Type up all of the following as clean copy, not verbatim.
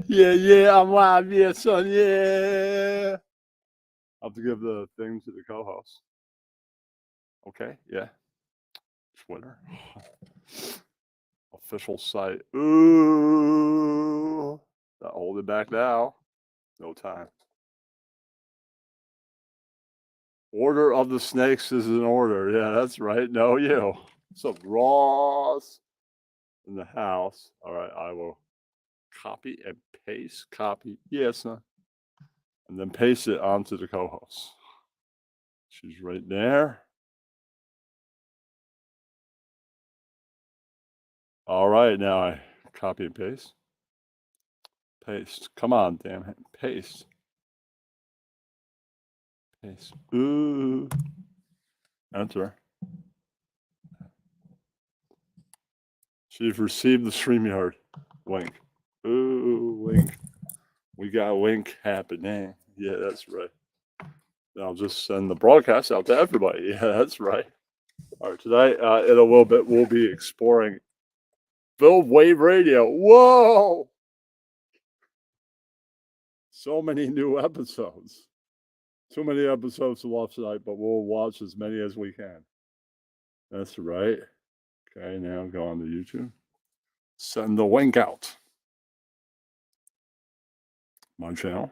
Yeah, I'm live. Yeah, son, yeah. I'll have to give the thing to the co-host. Okay, yeah. Twitter. Official site. Ooh. Hold it back now. No time. Order of the snakes is in order. Yeah, that's right. No, you. So Ross in the house. All right, I will copy and paste. Copy. Yes, son. And then paste it onto the co-host. She's right there. All right, now I copy and paste. Paste. Come on, damn it. Paste. Paste. Ooh. Enter. She's received the StreamYard link. Ooh, link. We got a link happening. Yeah, that's right. I'll just send the broadcast out to everybody. Yeah, that's right. All right, tonight in a little bit we'll be exploring Build Wave Radio. Whoa! So many new episodes. Too many episodes to watch tonight, but we'll watch as many as we can. That's right. Okay, now go on to YouTube. Send the link out. My channel.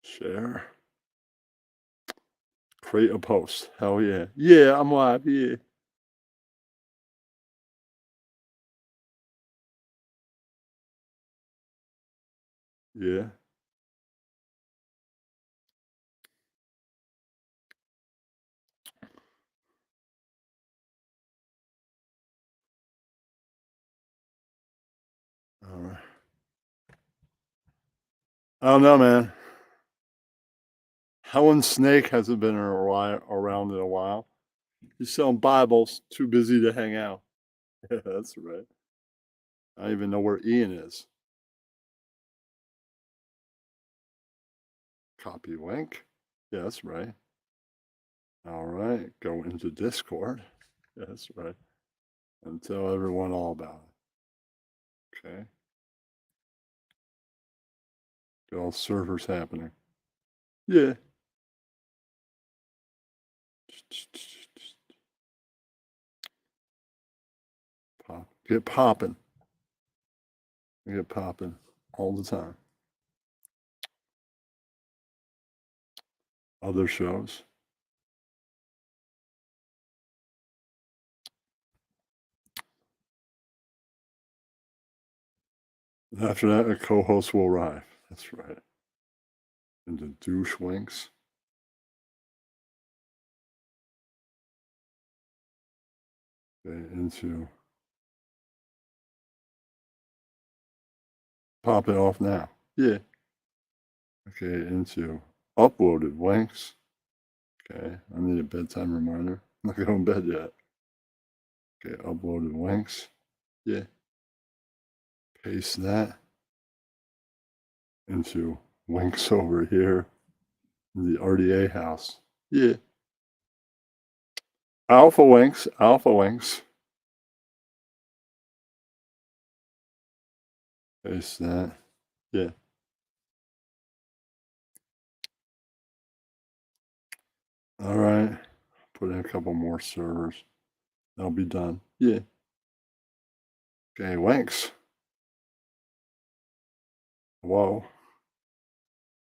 Share. Create a post. Hell yeah. Yeah, I'm live. Yeah. Yeah. All right. I don't know, man. Helen Snake hasn't been around in a while. He's selling Bibles. Too busy to hang out. Yeah, that's right. I don't even know where Ian is. Copy link. Yeah, that's right. All right. Go into Discord. Yeah, that's right. And tell everyone all about it. Okay. Got all servers happening. Yeah. Pop. Get popping. Get popping all the time. Other shows. After that, a co-host will arrive. That's right. And the douche winks. Okay, into pop it off now. Yeah. Okay, into uploaded links. Okay, I need a bedtime reminder. I'm not going to bed yet. Okay, uploaded links. Yeah. Paste that into links over here in the RDA house. Yeah. Alpha links. Alpha links. Paste that. Yeah. All right. Put in a couple more servers. That'll be done. Yeah. Okay, links. Whoa.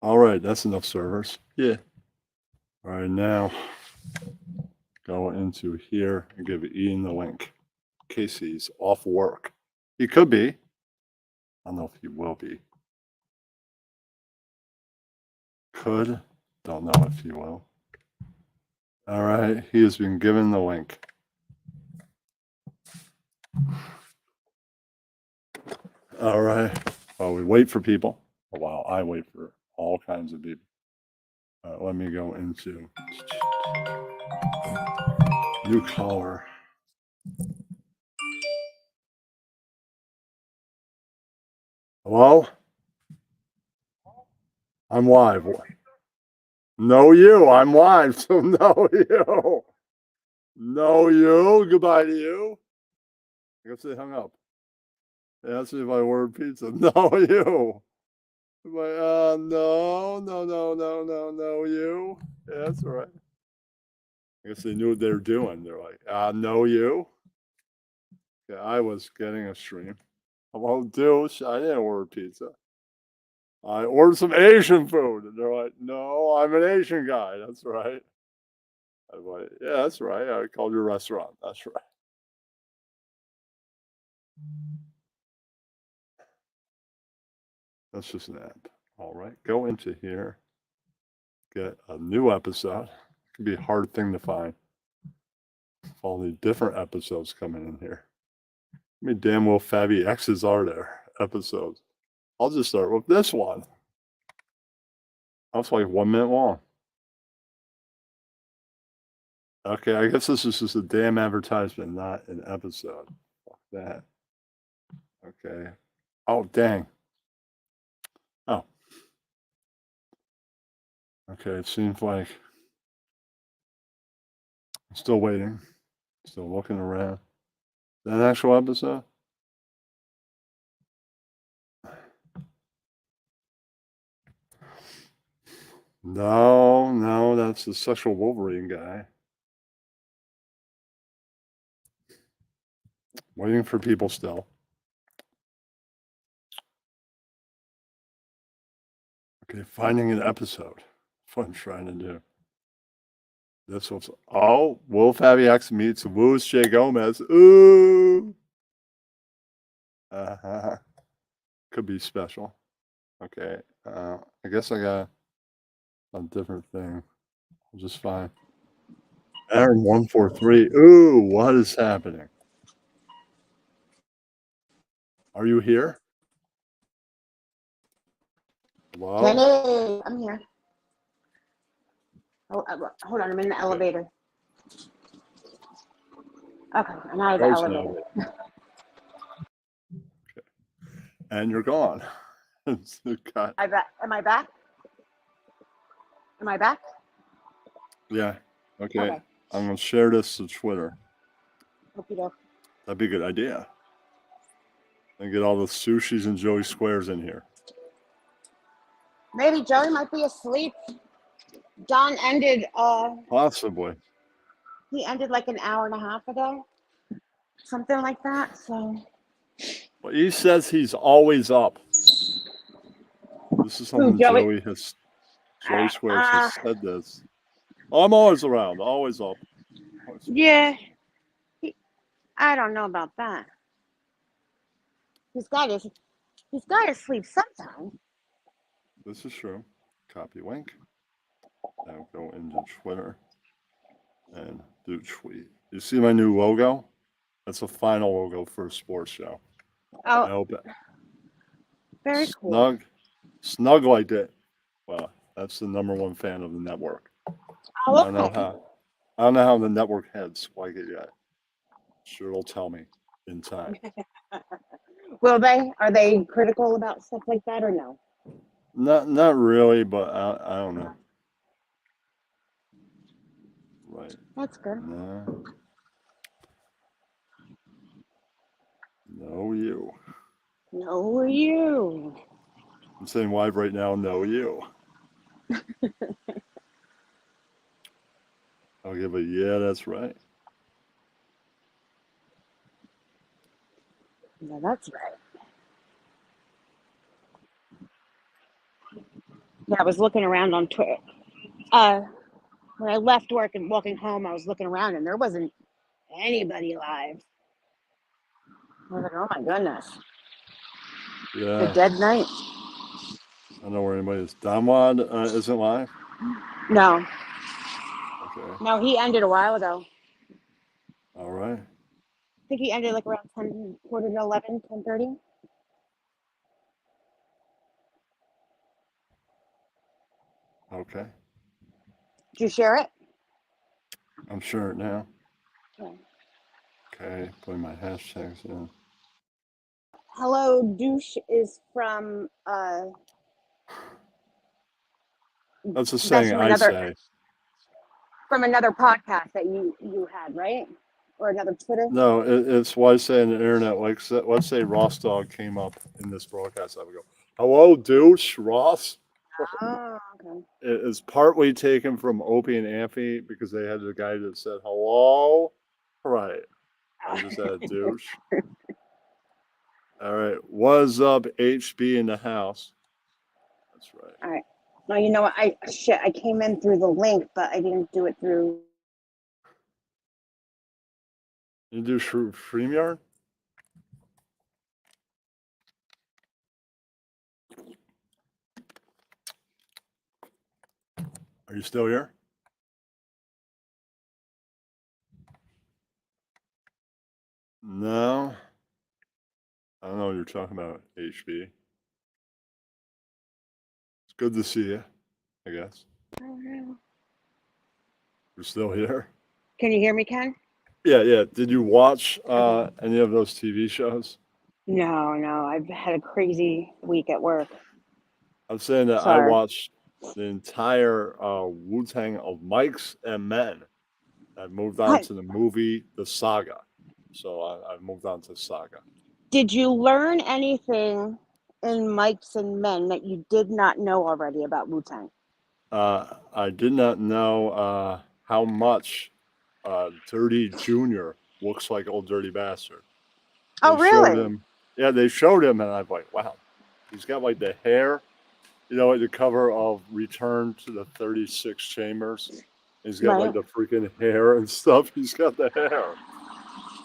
All right, that's enough servers. Yeah. All right, now go into here and give Ian the link in case he's off work. He could be. I don't know if he will be. Could. Don't know if he will. All right, he has been given the link. All right. While we wait for people, while I wait for all kinds of people, let me go into new caller. Hello? I'm live. No, you. I'm live, so no, you. No, you. Goodbye to you. I guess they hung up. They asked me if I ordered pizza. No, you. I'm like, no, you. Yeah, that's all right. I guess they knew what they were doing. They're like, no, you. Yeah, I was getting a stream. Hello, douche. I didn't order pizza. I ordered some Asian food. And they're like, no, I'm an Asian guy. That's right. I'm like, yeah, that's right. I called your restaurant. That's right. That's just an app. All right. Go into here. Get a new episode. It can be a hard thing to find. All the different episodes coming in here. I mean, damn well Fabby X's are there episodes. I'll just start with this one. That's like 1 minute long. Okay, I guess this is just a damn advertisement, not an episode. Fuck that. Okay. Oh, dang. Oh. Okay, it seems like I'm still waiting. Still looking around. Is that an actual episode? No, that's the sexual Wolverine guy. Waiting for people still. Okay, finding an episode. That's what I'm trying to do. This was Wolf Abby X meets Woos J. Gomez. Ooh. Could be special. Okay. I guess I got a different thing. Just fine. Aaron 143. Ooh, what is happening? Are you here? Hello? Kenny, I'm here. Oh, hold on, I'm in the elevator. Okay, I'm out of the elevator. Okay. And you're gone. Am I back? Am I back? Yeah. Okay. I'm going to share this to Twitter. Okey-doke. That'd be a good idea. And get all the sushis and Joey Squares in here. Maybe Joey might be asleep. John ended Possibly. He ended like an hour and a half ago. Something like that. So Well, he says he's always up. This is something Joey Squares has said this. I'm always around, always up. Yeah. I don't know about that. He's got to sleep sometime. This is true. Copy link. Now go into Twitter and do tweet. You see my new logo? That's the final logo for a sports show. Oh, I hope it. Very cool. Snug liked it. Well, that's the #1 fan of the network. Oh, okay. I don't know how the network heads like it yet. Sure, it'll tell me in time. Will they? Are they critical about stuff like that or no? Not really, but I don't know. Right. That's good. No, you. No, you. I'm saying live right now, no, you. I'll give a yeah, that's right. Yeah, that's right. Yeah, I was looking around on Twitter. When I left work and walking home, I was looking around and there wasn't anybody live. I was like, oh my goodness. Yeah. A dead night. I don't know where anybody is. Damwad isn't live? No. Okay. No, he ended a while ago. All right. I think he ended like around 10, quarter to 11, 10:30. Okay. Did you share it? I'm sure it now. Okay. Okay, putting my hashtags in. Hello, douche is from That's the saying I say. From another podcast that you had, right? or another Twitter? No, it's why I say on the internet, like, let's say Ross Dog came up in this broadcast. I would go, hello, douche, Ross. Oh, okay. It's partly taken from Opie and Anthony because they had the guy that said hello. Right. I just had a douche. All right. What's up, HB in the house? That's right. All right. No, you know what? I came in through the link, but I didn't do it through. You do StreamYard? Are you still here? No. I don't know what you're talking about, HB. It's good to see you, I guess. You're still here? Can you hear me, Ken? Yeah. Did you watch any of those TV shows? No. I've had a crazy week at work. I'm saying that I Sorry. watched the entire Wu-Tang of Mics and Men. I moved on What? to the movie The Saga. So I moved on to Saga. Did you learn anything in Mics and Men that you did not know already about Wu-Tang? I did not know how much Dirty Junior looks like Old Dirty Bastard. Oh, They showed really? him. Yeah, they showed him, and I'm like, wow, he's got like the hair. You know, like the cover of Return to the 36 Chambers. He's got like Right. the freaking hair and stuff. He's got the hair.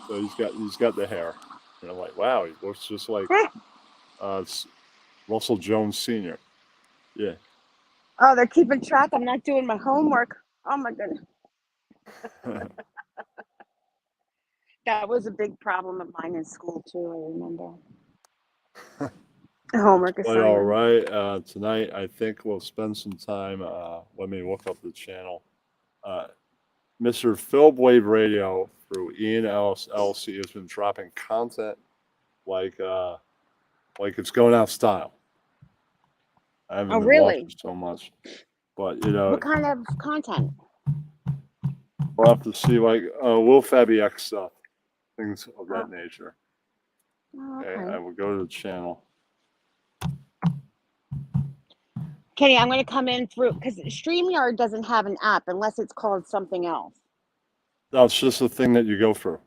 So he's got the hair. And I'm like, wow, he looks just like Russell Jones Sr. Yeah. Oh, they're keeping track. I'm not doing my homework. Oh my goodness. That was a big problem of mine in school too, I remember. Homework Well, all assignment. right. Tonight, I think we'll spend some time. Let me look up the channel. Mr. Phil Wave Radio through Ian Ellis LC has been dropping content like it's going out of style. I haven't Oh, been really? watching so much, but you know, What kind of content? we'll have to see like Will Fabi X stuff, things of Oh, that nature. okay. Okay, I will go to the channel. Kenny, I'm going to come in through because StreamYard doesn't have an app unless it's called something else. No, it's just a thing that you go through.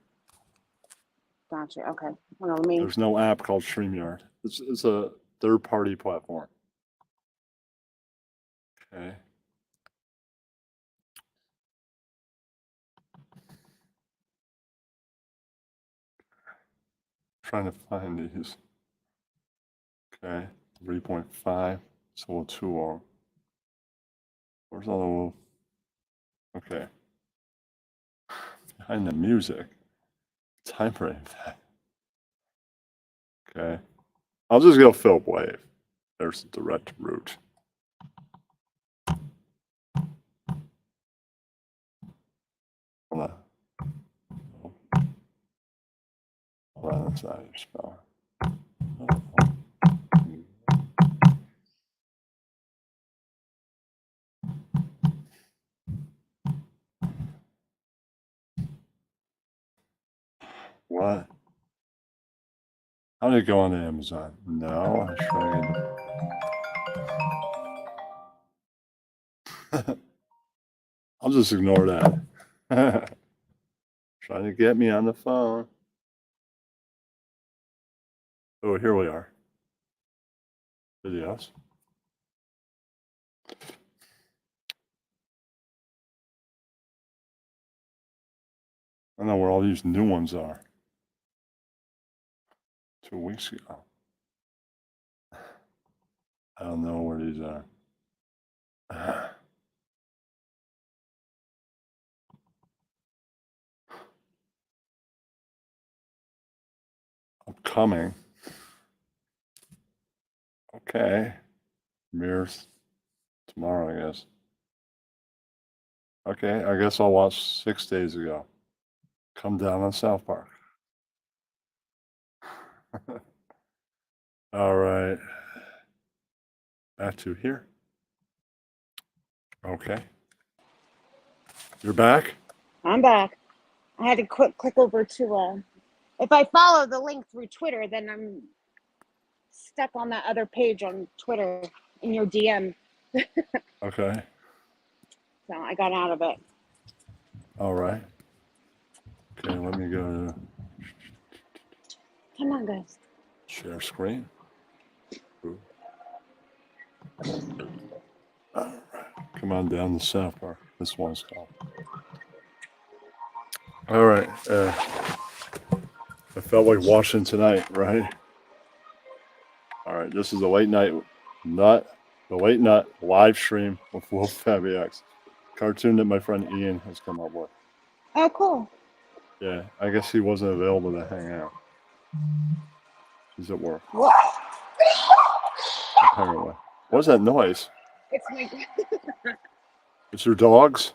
Gotcha. Okay. Hold on, let me. There's no app called StreamYard. It's a third-party platform. Okay. Trying to find these. Okay, 3.5. It's a little too long. Where's all the little? Okay. Behind the music. Time frame. Okay. I'll just go Phil Wave. There's the direct route. Hold on. Hold on, that's not how you spell it. What? How did it go on Amazon? No, I'm trying to. I'll just ignore that. Trying to get me on the phone. Oh, here we are. Videos. I don't know where all these new ones are. 2 weeks ago. I don't know where these are. Upcoming. Okay. Mirrors tomorrow, I guess. Okay, I guess I'll watch 6 days ago. Come down on South Park. All right. Back to here. Okay. You're back? I'm back. I had to click over to if I follow the link through Twitter, then I'm stuck on that other page on Twitter in your DM. Okay. So I got out of it. All right. Okay, let me go to Come on, guys. share screen. Ooh. All right. Come on down to South Park. This one's called. All right. I felt like watching tonight, right? All right. This is a late night the late night live stream with Wolf FabX. Cartoon that my friend Ian has come up with. Oh, cool. Yeah, I guess he wasn't available to hang out. He's at work. What? Apparently. What's that noise? It's my. It's your dogs?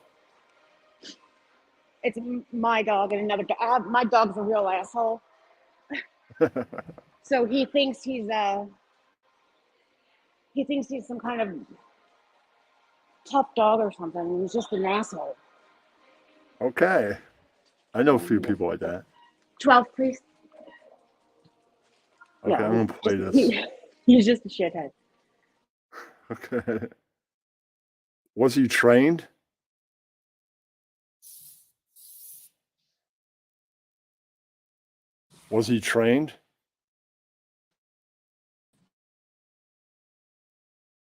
It's my dog and another dog. My dog's a real asshole. So he thinks he's some kind of tough dog or something. He's just an asshole. Okay. I know a few people like that. 12, please. Okay, Yeah, I'm going to play this. He's just a shithead. Okay. Was he trained? Was he trained?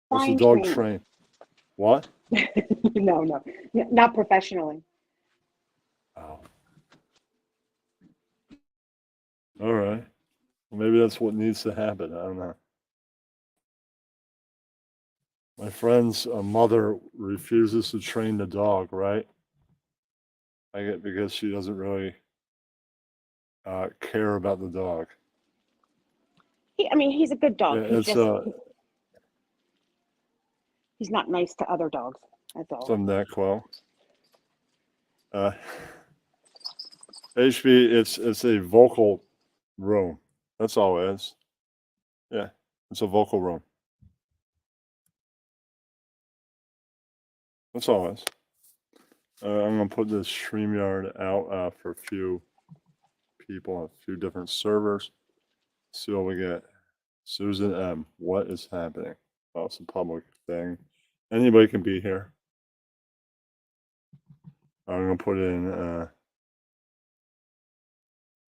Was the Fine dog trained. trained? What? No, not professionally. Oh. All right. Well, maybe that's what needs to happen. I don't know. My friend's mother refuses to train the dog, right? I get because she doesn't really care about the dog. He's a good dog. Yeah, it's he's not nice to other dogs. That's all. some NyQuil. HB, it's a vocal room. That's all it is. Yeah, it's a vocal room. That's all it is. I'm gonna put this StreamYard out for a few people on a few different servers. See what we get. Susan M. What is happening? Oh, it's a public thing. Anybody can be here. I'm gonna put in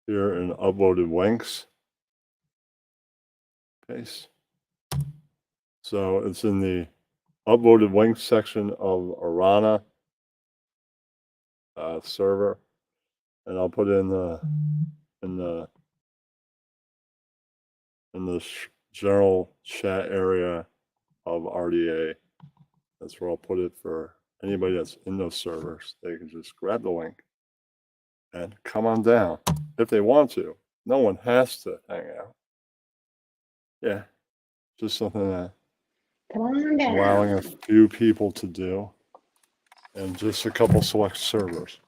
here in uploaded links. Paste. So it's in the uploaded links section of Arana server, and I'll put in the general chat area of RDA. That's where I'll put it for anybody that's in those servers. They can just grab the link and come on down if they want to. No one has to hang out. Yeah, just something that Come on down. allowing a few people to do, and just a couple select servers.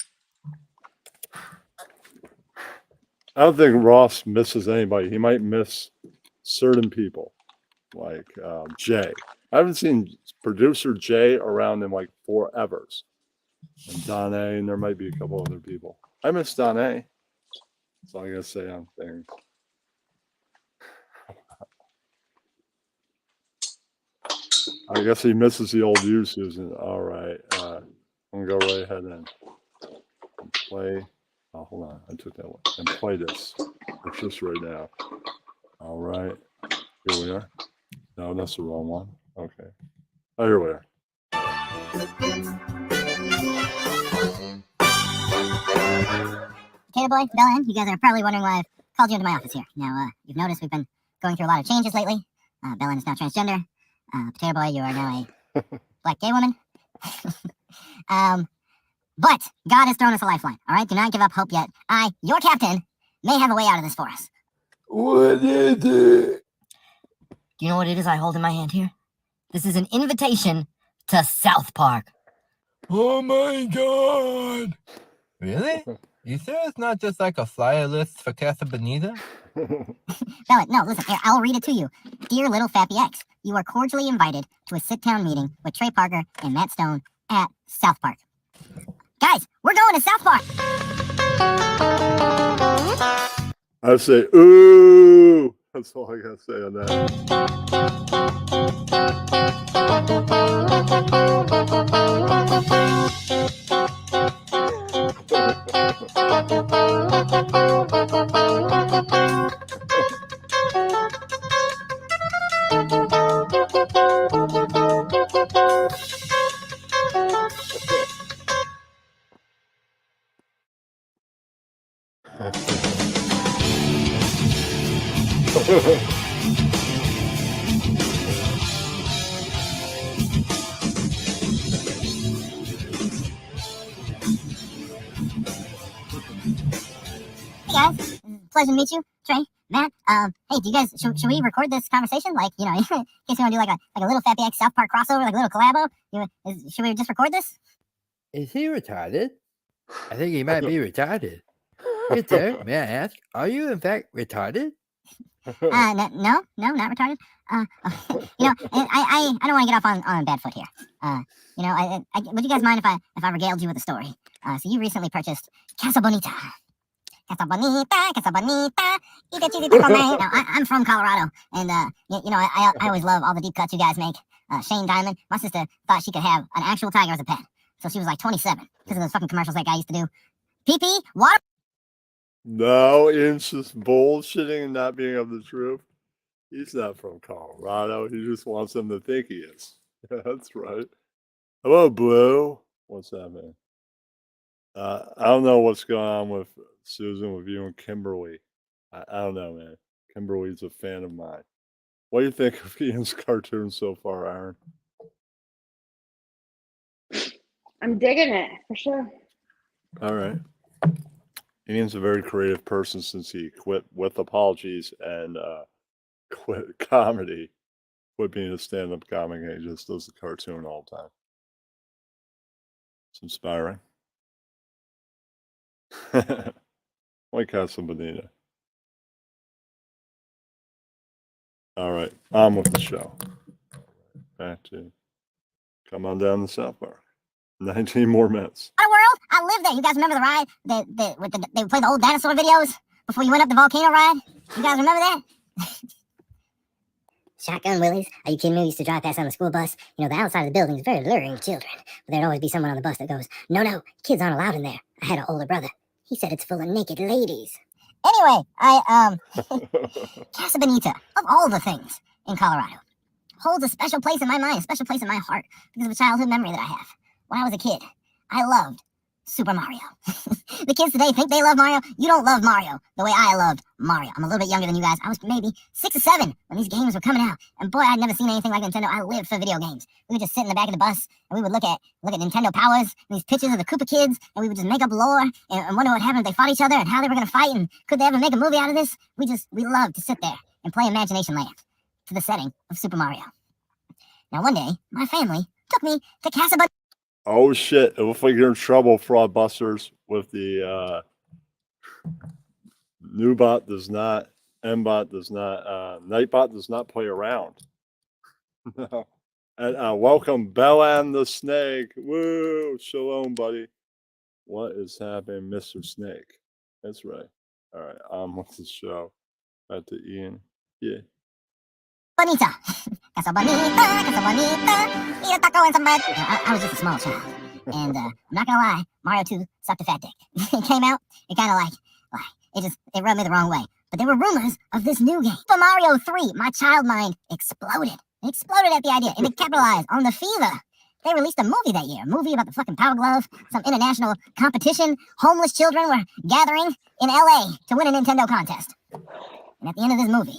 I don't think Ross misses anybody. He might miss certain people, like Jay. I haven't seen producer Jay around in like forevers. And Don A, and there might be a couple other people. I miss Don A. That's all I gotta say on things. I guess he misses the old you, Susan. All right. I'm gonna go right ahead and play. Oh, hold on. I took that one. And play this. It's just right now. All right. Here we are. No, that's the wrong one. Okay. Oh, here we are. Potato Boy, Bella, you guys are probably wondering why I've called you into my office here. Now, you've noticed we've been going through a lot of changes lately. Bella is now transgender. Potato Boy, you are now a black gay woman. But God has thrown us a lifeline, all right? Do not give up hope yet. I, your captain, may have a way out of this for us. What is it? Do you know what it is I hold in my hand here? This is an invitation to South Park. Oh my god! Really? You sure it's not just like a flyer list for Casa Bonita? Bella, no, listen, here, I'll read it to you. Dear little Fappy X, you are cordially invited to a sit-down meeting with Trey Parker and Matt Stone at South Park. Guys, we're going to South Park! I say, ooh. That's all I gotta say on that. Hey guys, pleasure to meet you, Trey, Matt. Hey, do you guys should we record this conversation? Like, you know, in case you want to do like a little Fat BX South Park crossover, like a little collabo. Should we just record this? Is he retarded? I think he might be retarded. Good sir, may I ask, are you in fact retarded? No, not retarded. You know, I don't want to get off on a bad foot here. You know, would you guys mind if I regaled you with a story? So you recently purchased Casa Bonita. Casa Bonita, eat a cheesy taco man. Now, I'm from Colorado, and you know, I always love all the deep cuts you guys make. Shane Diamond, my sister thought she could have an actual tiger as a pet, so she was like 27 because of those fucking commercials that guy used to do. PP, water. No, Ian's just bullshitting and not being of the truth. He's not from Colorado. He just wants them to think he is. Yeah, that's right. Hello, Blue. What's that, man? I don't know what's going on with Susan, with you and Kimberly. I don't know, man. Kimberly's a fan of mine. What do you think of Ian's cartoon so far, Aaron? I'm digging it for sure. All right. Ian's a very creative person since he quit with apologies and quit comedy, quit being a stand-up comic, and he just does the cartoon all the time. It's inspiring. Like Casa Bonita. All right, on with the show. Back to come on down to South Park. 19 more minutes. Our world, I lived there. You guys remember the ride? They would play the old dinosaur videos before you went up the volcano ride? You guys remember that? Shotgun Willies? Are you kidding me? We used to drive past on the school bus. You know, the outside of the building is very alluring to children. But there'd always be someone on the bus that goes, no, kids aren't allowed in there. I had an older brother. He said it's full of naked ladies. Anyway, Casa Bonita, of all the things in Colorado, holds a special place in my mind, a special place in my heart because of a childhood memory that I have. When I was a kid, I loved Super Mario. The kids today think they love Mario. You don't love Mario the way I loved Mario. I'm a little bit younger than you guys. I was maybe 6 or 7 when these games were coming out. And boy, I'd never seen anything like Nintendo. I lived for video games. We would just sit in the back of the bus and we would look at Nintendo Powers and these pictures of the Koopa kids, and we would just make up lore and wonder what happened if they fought each other and how they were going to fight and could they ever make a movie out of this. We loved to sit there and play Imagination Land to the setting of Super Mario. Now one day, my family took me to Casa Bonita. Oh shit! It looks like you're in trouble, Fraudbusters, with the Newbot does not, Mbot does not, Nightbot does not play around. No. And welcome Bellan the Snake. Woo! Shalom, buddy. What is happening, Mr. Snake? That's right. All right, what's the show? Back to Ian. Yeah. Bonita. Casa Bonita, eat a taco and some bread. I was just a small child. And I'm not gonna lie, Mario 2 sucked a fat dick. It came out, it kind of like, it rubbed me the wrong way. But there were rumors of this new game. Super Mario 3, my child mind exploded. It exploded at the idea, and it capitalized on the fever. They released a movie that year, a movie about the fucking Power Glove, some international competition. Homeless children were gathering in LA to win a Nintendo contest. And at the end of this movie,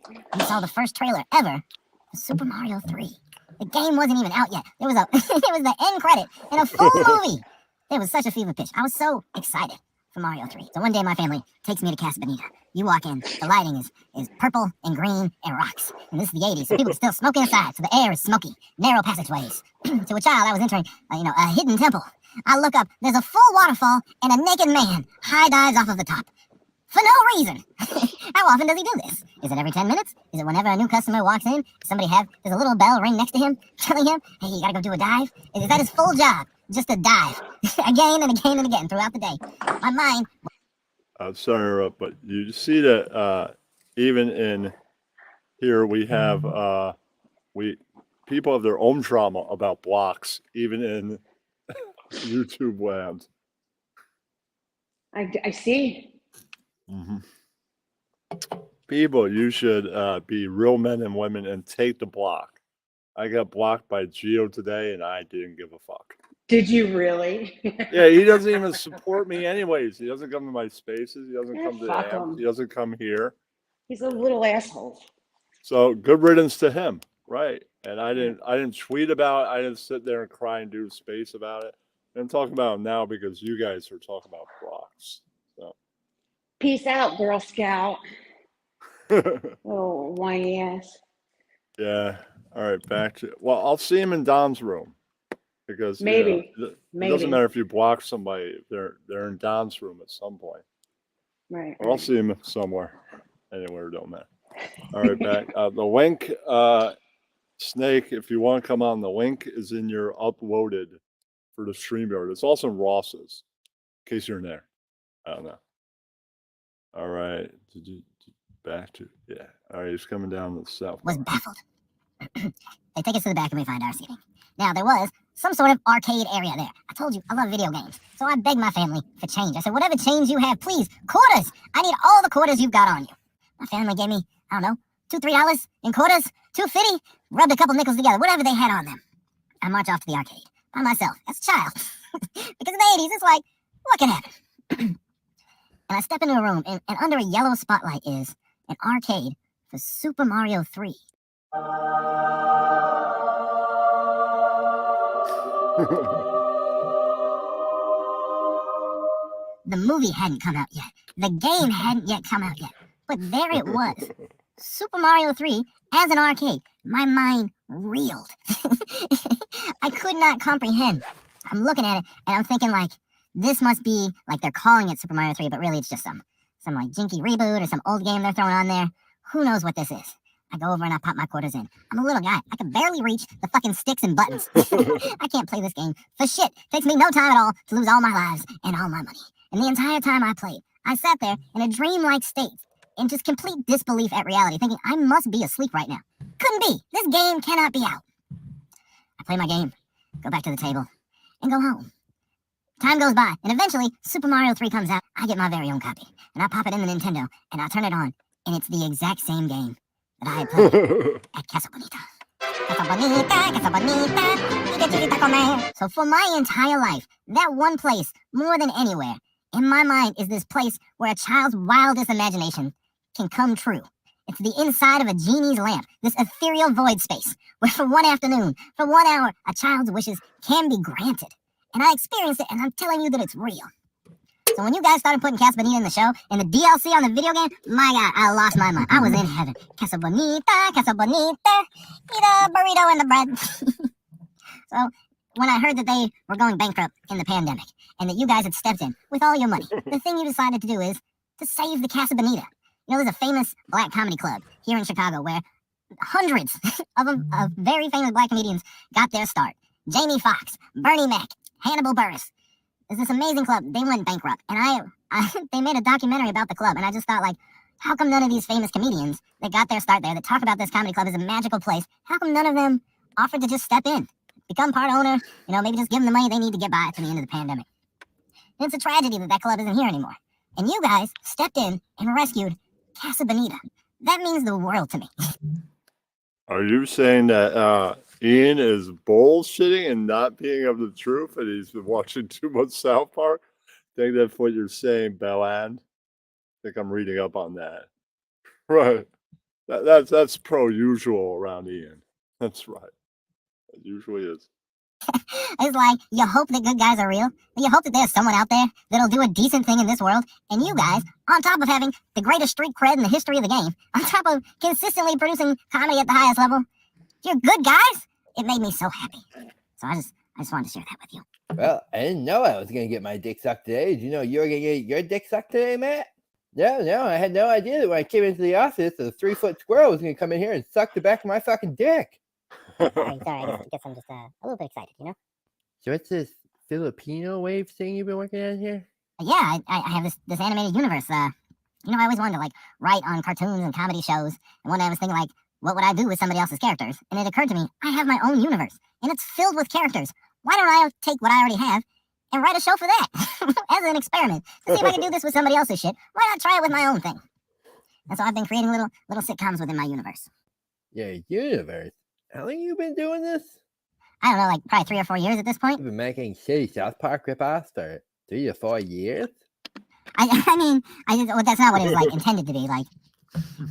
we saw the first trailer ever for Super Mario 3. The game wasn't even out yet. It was it was the end credit in a full movie. It was such a fever pitch. I was so excited for Mario 3. So one day my family takes me to Casa Bonita. You walk in, the lighting is purple and green and rocks. And this is the 80s, so people are still smoking inside, so the air is smoky. Narrow passageways. To a child, I was entering a hidden temple. I look up, there's a full waterfall and a naked man high dives off of the top. For no reason. How often does he do this? Is it every 10 minutes? Is it whenever a new customer walks in? Does a little bell ring next to him telling him, hey, you gotta go do a dive? Is that his full job? just to dive again and again and again throughout the day. My mind, Sorry to interrupt, but you see that even in here we have people have their own trauma about blocks, even in YouTube land. I see. Mm-hmm. People, you should be real men and women and take the block. I got blocked by Geo today, and I didn't give a fuck. Did you really? Yeah, he doesn't even support me anyways. He doesn't come to my spaces. He doesn't Yeah, come to fuck AMP. him. He doesn't come here. He's a little asshole. So good riddance to him, right? And I didn't tweet about it. I didn't sit there and cry and do space about it. I'm talking about it now because you guys are talking about blocks. So Peace out, Girl Scout. Oh, whiny ass. yeah. All right, back to I'll see him in Don's room because Maybe. it Maybe. doesn't matter if you block somebody. If they're in Don's room at some point. Right. Or I'll see him somewhere. Anywhere, don't matter. All right, back. The link, Snake, if you want to come on, the link is in your uploaded for the StreamYard. It's also in Ross's, in case you're in there. I don't know. All right. Back to, yeah. All right, he's coming down to the south. was baffled. They take us to the back and we find our seating. Now, there was some sort of arcade area there. I told you, I love video games. So I begged my family for change. I said, whatever change you have, please, quarters. I need all the quarters you've got on you. My family gave me, I don't know, $2-3 in quarters, $2.50, rubbed a couple nickels together, whatever they had on them. I march off to the arcade by myself as a child. Because in the 80s, it's like, what can happen? And I step into a room, and under a yellow spotlight is an arcade for Super Mario 3. The movie hadn't come out yet. The game hadn't yet come out yet. But there it was. Super Mario 3 as an arcade. My mind reeled. I could not comprehend. I'm looking at it and I'm thinking like, this must be like they're calling it Super Mario 3, but really it's just some like jinky reboot or some old game they're throwing on there. Who knows what this is? I go over and I pop my quarters in. I'm a little guy. I can barely reach the fucking sticks and buttons. I can't play this game for shit. Takes me no time at all to lose all my lives and all my money. And the entire time I played, I sat there in a dreamlike state, in just complete disbelief at reality, thinking I must be asleep right now. Couldn't be. This game cannot be out. I play my game, go back to the table, and go home. Time goes by, and eventually Super Mario 3 comes out. I get my very own copy, and I pop it in the Nintendo, and I turn it on, and it's the exact same game that I had played at Casa Bonita. Casa Bonita, Casa Bonita, chica chiquita comer. So for my entire life, that one place, more than anywhere, in my mind is this place where a child's wildest imagination can come true. It's the inside of a genie's lamp, this ethereal void space, where for one afternoon, for 1 hour, a child's wishes can be granted. And I experienced it, and I'm telling you that it's real. So when you guys started putting Casa Bonita in the show, and the DLC on the video game, my God, I lost my mind. I was in heaven. Casa Bonita, eat a burrito and the bread. So when I heard that they were going bankrupt in the pandemic, and that you guys had stepped in with all your money, the thing you decided to do is to save the Casa Bonita. You know, there's a famous black comedy club here in Chicago where hundreds of very famous black comedians got their start. Jamie Foxx, Bernie Mac, Hannibal Buress. There's this amazing club. They went bankrupt, and they made a documentary about the club, and I just thought, like, how come none of these famous comedians that got their start there, that talk about this comedy club as a magical place, how come none of them offered to just step in, become part owner, you know, maybe just give them the money they need to get by to the end of the pandemic? And it's a tragedy that club isn't here anymore. And you guys stepped in and rescued Casa Bonita. That means the world to me. Are you saying that Ian is bullshitting and not being of the truth, and he's been watching too much South Park? I think that's what you're saying, Belland. I think I'm reading up on that. Right. That's pro usual around Ian. That's right. It usually is. It's like, you hope that good guys are real. You hope that there's someone out there that'll do a decent thing in this world. And you guys, on top of having the greatest street cred in the history of the game, on top of consistently producing comedy at the highest level, you're good guys. It made me so happy. So I just wanted to share that with you. Well, I didn't know I was going to get my dick sucked today. Did you know you were going to get your dick sucked today, Matt? No, I had no idea that when I came into the office, a 3-foot squirrel was going to come in here and suck the back of my fucking dick. Sorry. I guess I'm just a little bit excited, you know? So what's this Filipino wave thing you've been working on here? Yeah, I have this animated universe. I always wanted to like write on cartoons and comedy shows. And one day I was thinking like, what would I do with somebody else's characters? And it occurred to me, I have my own universe, and it's filled with characters. Why don't I take what I already have and write a show for that as an experiment to see if I can do this with somebody else's shit? Why not try it with my own thing? And so I've been creating little sitcoms within my universe. Your universe? How long you been doing this? I don't know, like probably 3 or 4 years at this point. You've been making shitty South Park ripoffs for 3 to 4 years? I mean, well, that's not what it was like intended to be. Like,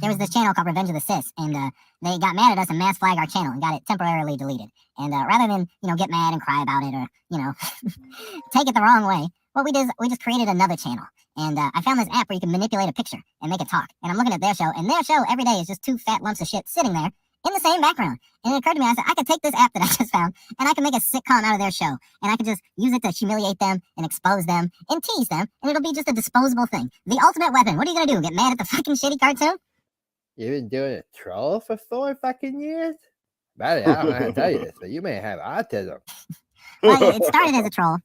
there was this channel called Revenge of the Sis, and they got mad at us and mass flagged our channel and got it temporarily deleted. And rather than get mad and cry about it or take it the wrong way, what we did is we just created another channel. And I found this app where you can manipulate a picture and make it talk. And I'm looking at their show, and their show every day is just 2 fat lumps of shit sitting there in the same background. And it occurred to me, I said, I could take this app that I just found, and I can make a sitcom out of their show. And I could just use it to humiliate them and expose them and tease them, and it'll be just a disposable thing. The ultimate weapon. What are you going to do, get mad at the fucking shitty cartoon? You've been doing a troll for 4 fucking years? Buddy, I don't know how to tell you this, but you may have autism. Well, it started as a troll,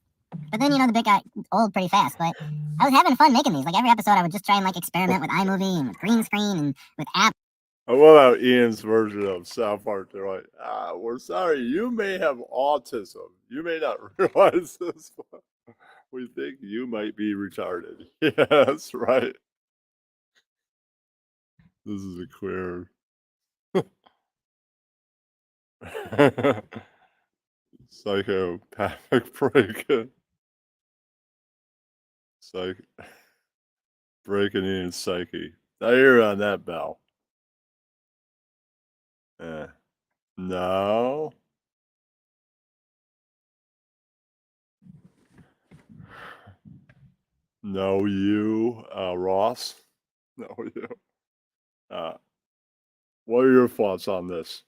but then, the bit got old pretty fast. But I was having fun making these. Like, every episode, I would just try and, like, experiment with iMovie and with green screen and with apps. I love how Ian's version of South Park, they're like, we're sorry, you may have autism. You may not realize this, but we think you might be retarded. Yeah, that's right. This is a queer. Psychopathic breaking in psyche. I hear on that bell. No. No, you, Ross. No, you. What are your thoughts on this?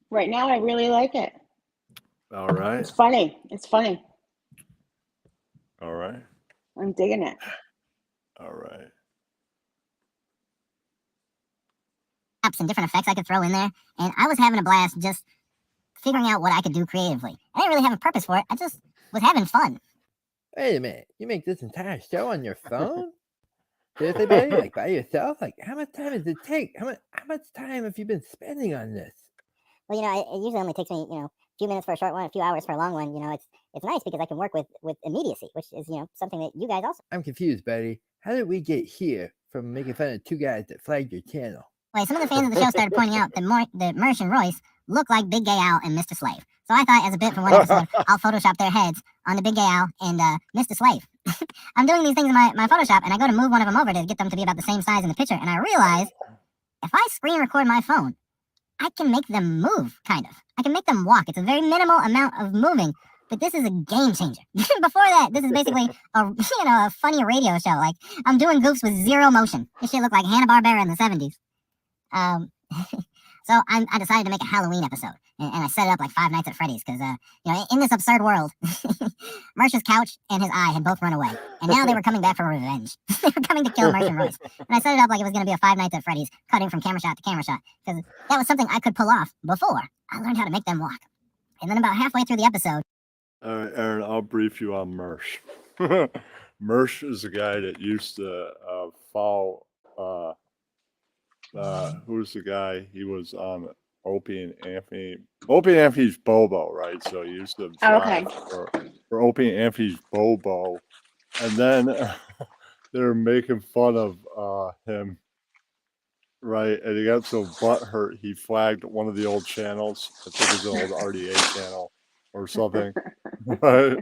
Right now, I really like it. All right. It's funny. It's funny. All right. I'm digging it. All right. Apps and different effects I could throw in there. And I was having a blast just figuring out what I could do creatively. I didn't really have a purpose for it. I just was having fun. Wait a minute, you make this entire show on your phone? Seriously, buddy? Like by yourself? Like how much time does it take? How much time have you been spending on this? Well, it usually only takes me, a few minutes for a short one, a few hours for a long one. It's nice because I can work with immediacy, which is, something that you guys also. I'm confused, buddy. How did we get here from making fun of 2 guys that flagged your channel? Well, some of the fans of the show started pointing out that Mersh and Royce look like Big Gay Al and Mr. Slave. So I thought, as a bit for one episode, I'll Photoshop their heads on the Big Gay Al and Mr. Slave. I'm doing these things in my Photoshop, and I go to move one of them over to get them to be about the same size in the picture, and I realize if I screen record my phone, I can make them move, kind of. I can make them walk. It's a very minimal amount of moving, but this is a game changer. Before that, this is basically a funny radio show. Like, I'm doing goofs with zero motion. This shit looked like Hanna-Barbera in the 70s. So I decided to make a Halloween episode, and I set it up like Five Nights at Freddy's because, in this absurd world, Mersh's couch and his eye had both run away, and now they were coming back for revenge. They were coming to kill Mersh and Royce, and I set it up like it was going to be a Five Nights at Freddy's, cutting from camera shot to camera shot, because that was something I could pull off before I learned how to make them walk. And then about halfway through the episode, All right, Aaron, I'll brief you on Mersh. Mersh is a guy that used to follow. Who's the guy? He was on Opie and Anthony. Opie and Anthony's Bobo, right? So he used to Okay. for Opie and Anthony's Bobo, and then they're making fun of him, right? And he got so butthurt he flagged one of the old channels. I think it was an old RDA channel or something, right?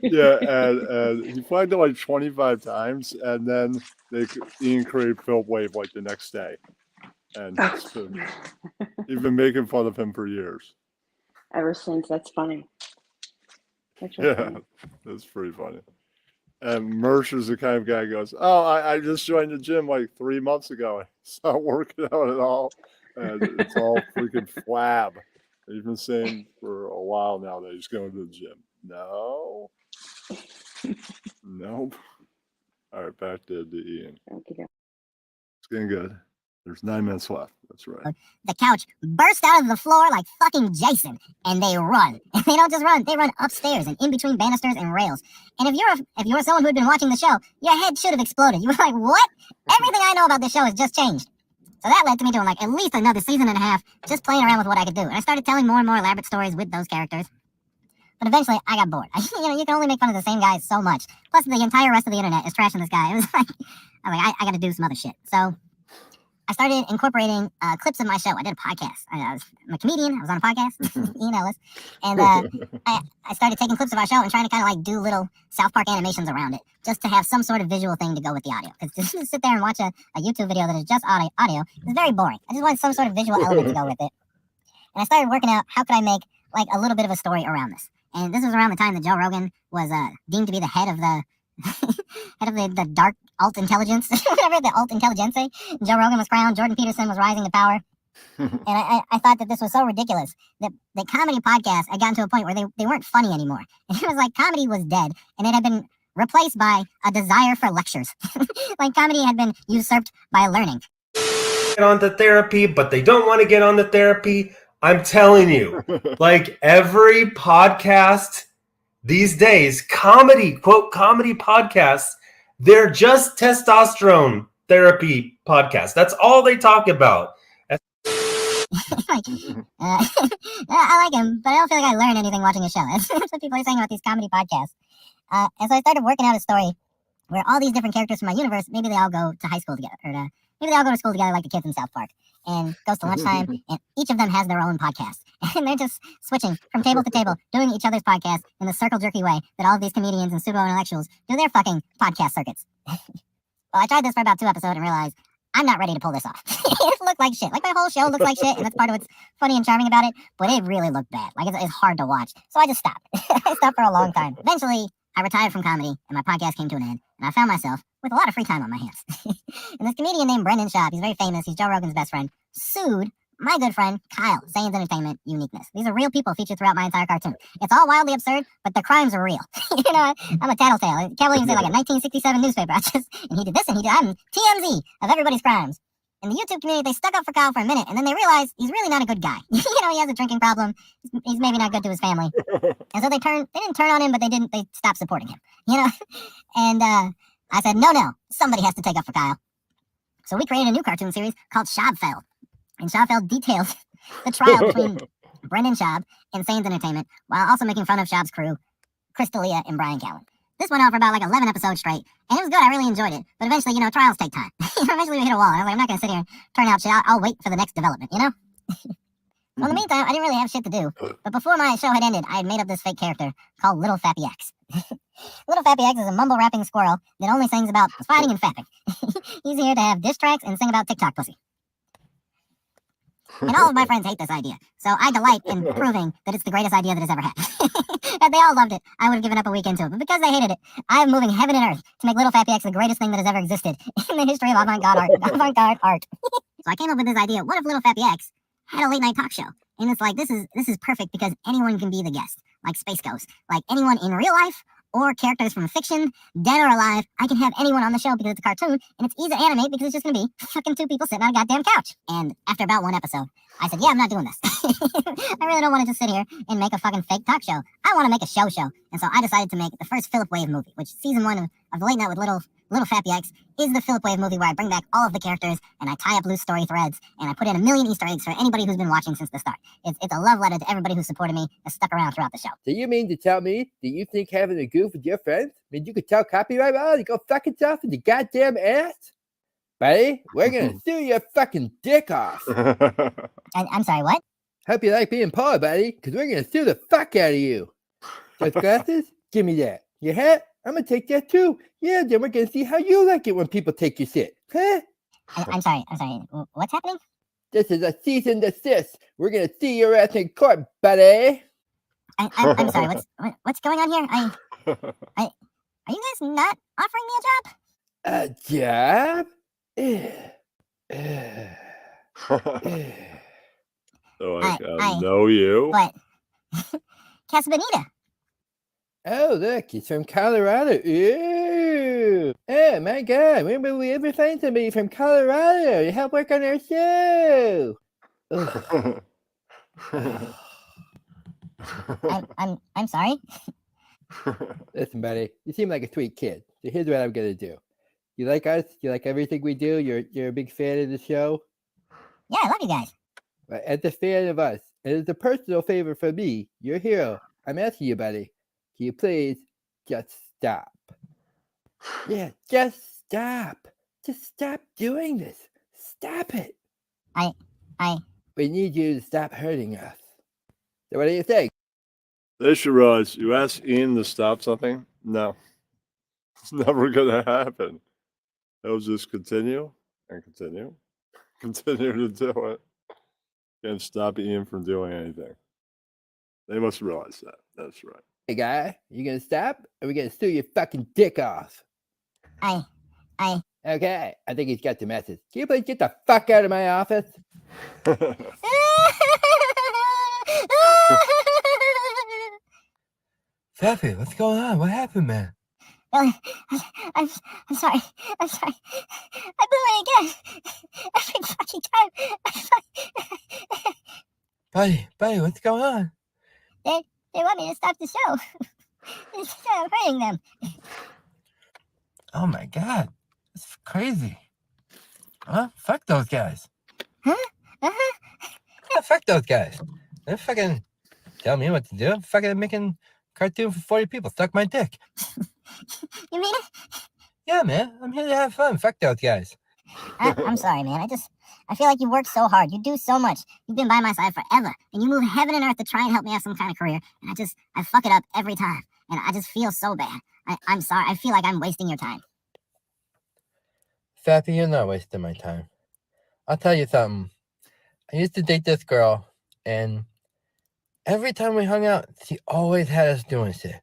yeah, and he flagged it like 25 times, and then Ian created Philip Wave like the next day, and he's been making fun of him for years. Ever since. That's funny. That's really Yeah, funny. that's pretty funny. And Mersh is the kind of guy who goes, "Oh, I just joined the gym like 3 months ago. It's not working out at all, and it's all freaking flab." He's been saying for a while now that he's going to the gym. No. Nope. All right, back to Ian. Okay. It's getting good. There's 9 minutes left. That's right. The couch burst out of the floor like fucking Jason, and they run. And they don't just run; they run upstairs and in between banisters and rails. And if you're someone who had been watching the show, your head should have exploded. You were like, "What? Everything I know about this show has just changed." So that led to me doing like at least another season and a half, just playing around with what I could do. And I started telling more and more elaborate stories with those characters. But eventually, I got bored. You can only make fun of the same guys so much. Plus, the entire rest of the internet is trashing this guy. It was like, I got to do some other shit. So I started incorporating clips of my show. I did a podcast. I'm a comedian. I was on a podcast, Ian Ellis. And I started taking clips of our show and trying to kind of like do little South Park animations around it, just to have some sort of visual thing to go with the audio. Because to sit there and watch a YouTube video that is just audio is very boring. I just wanted some sort of visual element to go with it. And I started working out how could I make like a little bit of a story around this. And this was around the time that Joe Rogan was deemed to be the head of the the dark alt intelligence, whatever, the alt intelligence. Joe Rogan was crowned, Jordan Peterson was rising to power. And I thought that this was so ridiculous that the comedy podcasts had gotten to a point where they weren't funny anymore. And it was like comedy was dead, and it had been replaced by a desire for lectures. Like comedy had been usurped by learning. Get on to therapy, but they don't want to get on the therapy. I'm telling you, like every podcast these days, quote comedy podcasts, they're just testosterone therapy podcasts. That's all they talk about. I like him, but I don't feel like I learned anything watching his show. That's what people are saying about these comedy podcasts. And so I started working out a story where all these different characters from my universe, maybe they all go to high school together, or maybe they all go to school together like the kids in South Park, and goes to lunchtime, and each of them has their own podcast. And they're just switching from table to table, doing each other's podcasts in the circle jerky way that all of these comedians and pseudo-intellectuals do their fucking podcast circuits. Well, I tried this for about 2 episodes and realized I'm not ready to pull this off. It looked like shit. Like my whole show looks like shit, and that's part of what's funny and charming about it, but it really looked bad. Like it's hard to watch. So I just stopped. I stopped for a long time. Eventually, I retired from comedy, and my podcast came to an end, and I found myself with a lot of free time on my hands. And this comedian named Brendan Schaub, he's very famous, he's Joe Rogan's best friend, sued my good friend Kyle, Zane's Entertainment Uniqueness. These are real people featured throughout my entire cartoon. It's all wildly absurd, but the crimes are real. I'm a tattletale. I can't believe it's like a 1967 newspaper. And he did this, and I'm TMZ of everybody's crimes. In the YouTube community, they stuck up for Kyle for a minute, and then they realized he's really not a good guy. He has a drinking problem. He's maybe not good to his family. And so they didn't turn on him, but they stopped supporting him. And I said, no, somebody has to take up for Kyle. So we created a new cartoon series called Schaubfeld. And Schaubfeld details the trial between Brendan Schaub and Sane's Entertainment, while also making fun of Schaub's crew, Chris D'Elia and Brian Callen. This went on for about like 11 episodes straight, and it was good. I really enjoyed it. But eventually, trials take time. Eventually we hit a wall. I was like, I'm not going to sit here and turn out shit. I'll wait for the next development, Well, in the meantime, I didn't really have shit to do. But before my show had ended, I had made up this fake character called Little Fappy X. Little Fappy X is a mumble-rapping squirrel that only sings about fighting and fapping. He's here to have diss tracks and sing about TikTok pussy. And all of my friends hate this idea. So I delight in proving that it's the greatest idea that has ever happened. And they all loved it. I would have given up a week into it. But because they hated it, I am moving heaven and earth to make Little Fappy X the greatest thing that has ever existed in the history of avant-garde art. So I came up with this idea. What if Little Fappy X had a late night talk show? And it's like, this is perfect because anyone can be the guest, like Space Ghost. Like anyone in real life or characters from fiction, dead or alive, I can have anyone on the show because it's a cartoon, and it's easy to animate because it's just going to be fucking 2 people sitting on a goddamn couch. And after about 1 episode, I said, yeah, I'm not doing this. I really don't want to just sit here and make a fucking fake talk show. I want to make a show. And so I decided to make the first Philip Wave movie, which season 1 of The Late Night with Little Fappy X is the Philip Wave movie where I bring back all of the characters and I tie up loose story threads and I put in a million Easter eggs for anybody who's been watching since the start. It's a love letter to everybody who supported me and stuck around throughout the show. So you mean to tell me that you think having a goof with your friends means you could tell copyright law to go fuck itself in the goddamn ass? Buddy, we're gonna sue your fucking dick off. I'm sorry, what? Hope you like being poor, buddy, because we're gonna sue the fuck out of you. Those glasses? Give me that. Your hat? I'm gonna take that too. Yeah, then we're gonna see how you like it when people take your shit. Huh? I'm sorry. What's happening? This is a cease and desist. We're gonna see your ass in court, buddy. I'm sorry. What's going on here? Are you guys not offering me a job? A job? So I know you. What? Casa Bonita. Oh, look, he's from Colorado. Ooh. you. Oh my God! When will we ever find somebody from Colorado to help work on our show? Ugh. I'm sorry. Listen, buddy, you seem like a sweet kid. So here's what I'm gonna do. You like us? You like everything we do? You're a big fan of the show? Yeah, I love you guys. Well, as a fan of us, and as a personal favor for me, your hero, I'm asking you, buddy, can you please just stop? Yeah, just stop. Just stop doing this. Stop it. I We need you to stop hurting us. So what do you think? They should realize you ask Ian to stop something. No, it's never going to happen. They'll just continue and continue, continue to do it. Can't stop Ian from doing anything. They must realize that. That's right. Hey, guy, you gonna stop? Or we gonna steal your fucking dick off? I Okay, I think he's got the message. Can you please get the fuck out of my office? Fappy, what's going on? What happened, man? I'm sorry. I'm sorry. I blew it again. Every fucking time. Buddy, what's going on? They want me to stop the show. Instead of hurting them. Oh my God, it's crazy. Huh? Fuck those guys. Huh? Yeah, fuck those guys. They're fucking tell me what to do. I'm fucking making cartoon for 40 people. Suck my dick. You mean it? Yeah, man. I'm here to have fun. Fuck those guys. I'm sorry, man. I feel like you work so hard. You do so much. You've been by my side forever. And you move heaven and earth to try and help me have some kind of career. And I fuck it up every time. And I just feel so bad. I'm sorry. I feel like I'm wasting your time. Fappy, you're not wasting my time. I'll tell you something. I used to date this girl, and every time we hung out, she always had us doing shit.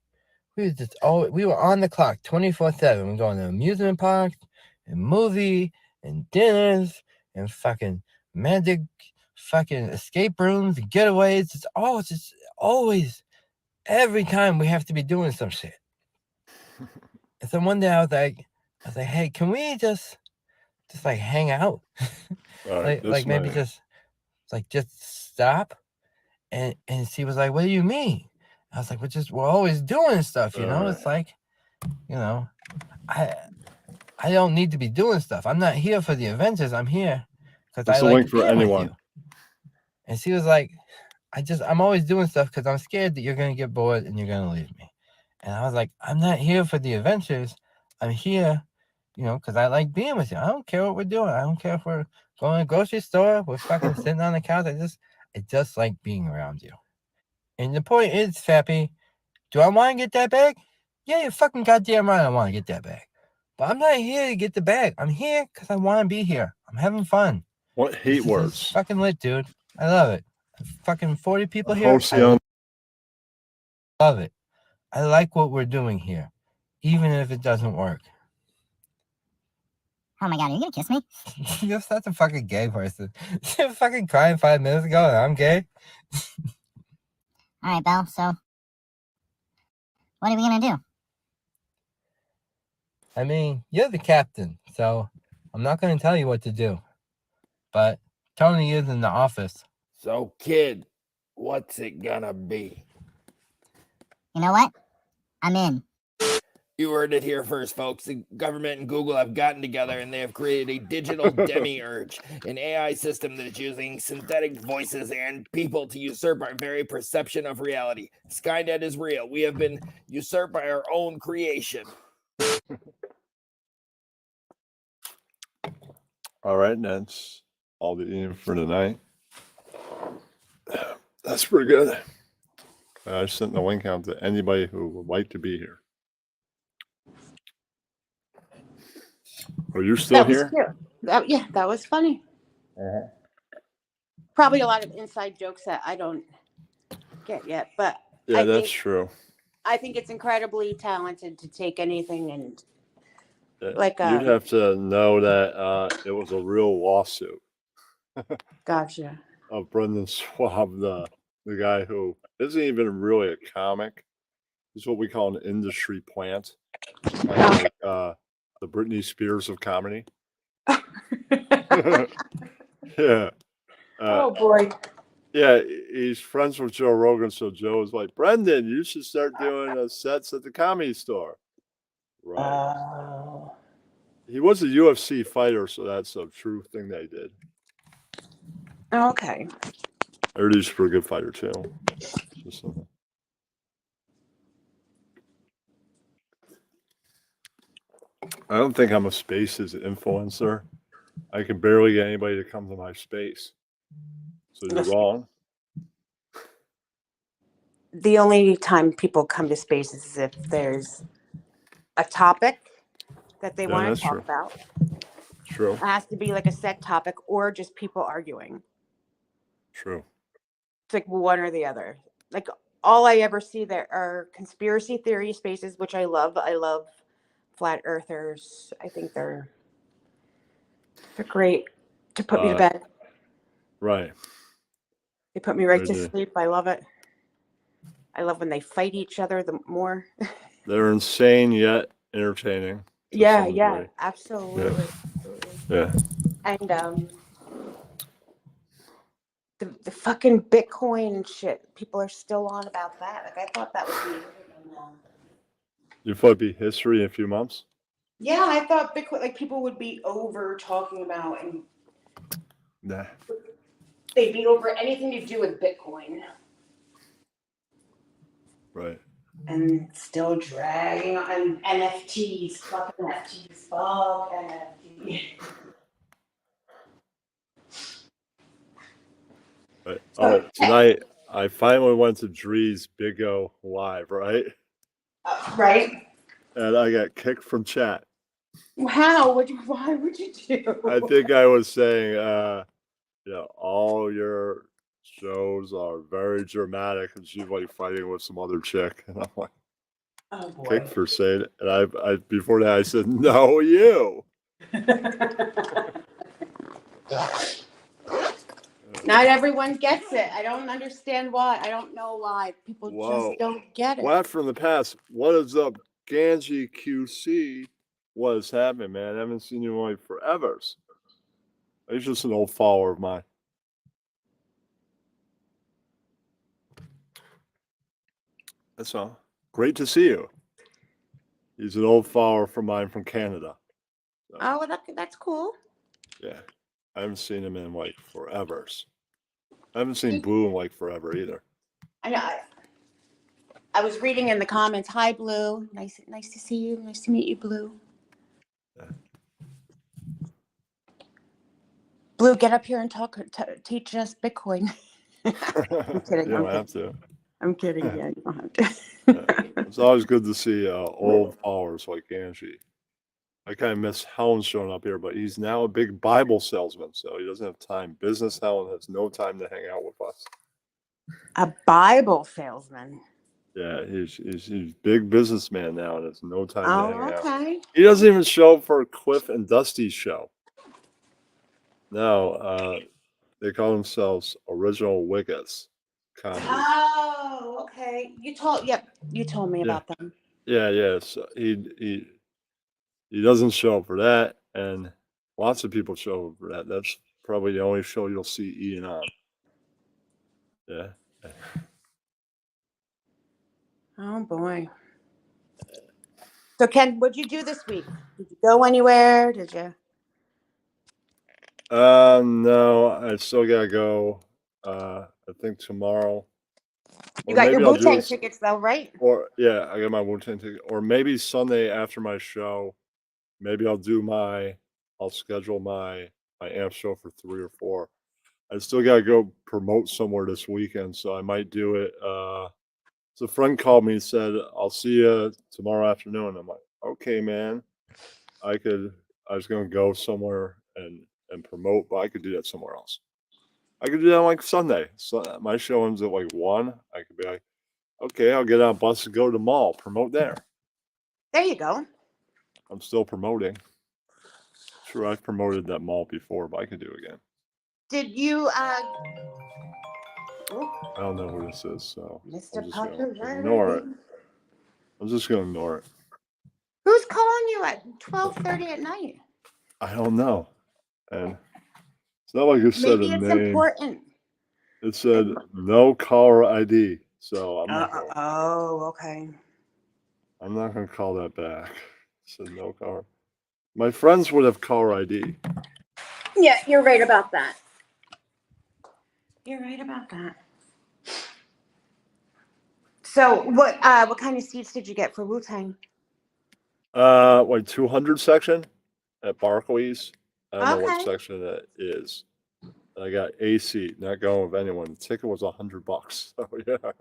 We were on the clock 24/7. We're going to amusement parks and movie and dinners and fucking magic fucking escape rooms and getaways. It's always every time we have to be doing some shit. And so one day I was like, hey, can we just like hang out? All right, this maybe man. just stop. And she was like, what do you mean? I was like, we're always doing stuff, you know? Alright. It's like, you know, I don't need to be doing stuff. I'm not here for the adventures. I'm here because I It's a like link for being with anyone. you. And she was like, I'm always doing stuff because I'm scared that you're gonna get bored and you're gonna leave me. And I was like, I'm not here for the adventures. I'm here, you know, because I like being with you. I don't care what we're doing. I don't care if we're going to the grocery store. We're fucking sitting on the couch. I just like being around you. And the point is, Fappy, do I want to get that bag? Yeah, you fucking goddamn right I want to get that bag. But I'm not here to get the bag. I'm here because I want to be here. I'm having fun. What hate This is words? fucking lit, dude. I love it. Fucking 40 people here. Halcyon. I love it. I like what we're doing here, even if it doesn't work. Oh my God, are you gonna kiss me? You're such a fucking gay person. You're fucking crying 5 minutes ago and I'm gay. All right, Belle. So, what are we gonna do? I mean, you're the captain, so I'm not going to tell you what to do. But Tony is in the office. So, kid, what's it gonna be? You know what? I'm in. You heard it here first, folks. The government and Google have gotten together and they have created a digital demiurge, an AI system that is using synthetic voices and people to usurp our very perception of reality. Skynet is real. We have been usurped by our own creation. All right, that's all the eating for tonight. That's pretty good. I sent the link out to anybody who would like to be here. Are you still That was here? cute. Yeah, that was funny. Probably a lot of inside jokes that I don't get yet, but Yeah, I that's think- true. I think it's incredibly talented to take anything and Yeah, like, you'd have to know that it was a real lawsuit gotcha. of Brendan Schwab, the guy who isn't even really a comic. He's what we call an industry plant. Like, The Britney Spears of comedy. Yeah. Oh boy. Yeah, he's friends with Joe Rogan, so Joe was like, Brendan, you should start doing sets at the Comedy Store. Right. Oh. He was a UFC fighter, so that's a true thing they did. Okay. I heard he's a pretty good fighter, too. Just, I don't think I'm a Spaces influencer. I can barely get anybody to come to my space. So you're wrong. The only time people come to Spaces is if there's a topic that they Yeah, want that's to talk true. about. True. It has to be like a set topic or just people arguing. True. It's like one or the other. Like all I ever see there are conspiracy theory spaces, which I love. I love flat earthers. I think they're great to put me to bed. Right. They put me right They to do. sleep. I love it. I love when they fight each other the more. They're insane yet entertaining. to Yeah, some yeah, degree. absolutely. Yeah. And the fucking Bitcoin and shit. People are still on about that. Like I thought that would be. You thought it'd be history in a few months? Yeah, I thought Bitcoin, like people would be over talking about, and Nah. they'd be over anything to do with Bitcoin, Right. and still dragging on NFTs. Fucking NFTs. Fuck NFTs. Right. Oh, tonight I finally went to Dre's Big O live, right? Right? And I got kicked from chat. Wow. Why would you do? I think I was saying, all your shows are very dramatic, and she's like fighting with some other chick, and I'm like, Oh boy. kicked for saying it. And I before that I said, no, you. Not everyone gets it. I don't understand why. I don't know why. People Whoa. just don't get it. What from the past? What is up, Ganji QC? What is happening, man? I haven't seen you in like forever. He's just an old follower of mine. That's all. Great to see you. He's an old follower from mine from Canada. So, Oh, well, that's cool. yeah. I haven't seen him in like forever. I haven't seen Blue in like forever either. I know. I was reading in the comments. Hi, Blue. Nice to see you. Nice to meet you, Blue. Yeah. Blue, get up here and teach us Bitcoin. I'm kidding. You I'm don't have kidding. to. I'm kidding. Yeah, you don't have to. Yeah. It's always good to see old followers like Angie. I kind of miss Helen showing up here, but he's now a big Bible salesman, so he doesn't have time. Business Helen has no time to hang out with us. A Bible salesman. Yeah, he's big businessman now and has no time to Oh, hang out. okay. He doesn't even show up for Cliff and Dusty's show. No, they call themselves Original Wiggins Comedy. Oh, okay. You told me about them. Yeah. So he doesn't show up for that, and lots of people show up for that. That's probably the only show you'll see Ian on. Yeah. Oh boy. So Ken, what'd you do this week? Did you go anywhere? Did you? No, I still gotta go. I think tomorrow. You Or got your maybe I'll do Wu-Tang this- tickets though, right? Or yeah, I got my Wu-Tang ticket. Or maybe Sunday after my show, maybe I'll schedule my amp show for 3 or 4. I still gotta go promote somewhere this weekend, so I might do it. So a friend called me and said, I'll see you tomorrow afternoon. I'm like, okay, man. I was gonna go somewhere and promote, but I could do that somewhere else. I could do that on like Sunday. So my show ends at like 1. I could be like, okay, I'll get on a bus and go to the mall, promote there. There you go. I'm still promoting. Sure, I've promoted that mall before, but I could do it again. Did you I don't know who this is, so Mr. I'm just gonna Popularity? ignore it. I'm just gonna ignore it. Who's calling you at 12:30 at night? I don't know. And it's not like it said Maybe a it's name. important. It said no caller ID. So I'm not gonna, Okay. I'm not gonna call that back. It said no caller. My friends would have caller ID. Yeah, you're right about that. You're right about that. So what kind of seats did you get for Wu-Tang? Like 200 section at Barclays. I don't know what Okay. section that is. I got a seat, not going with anyone. The ticket was $100. So yeah,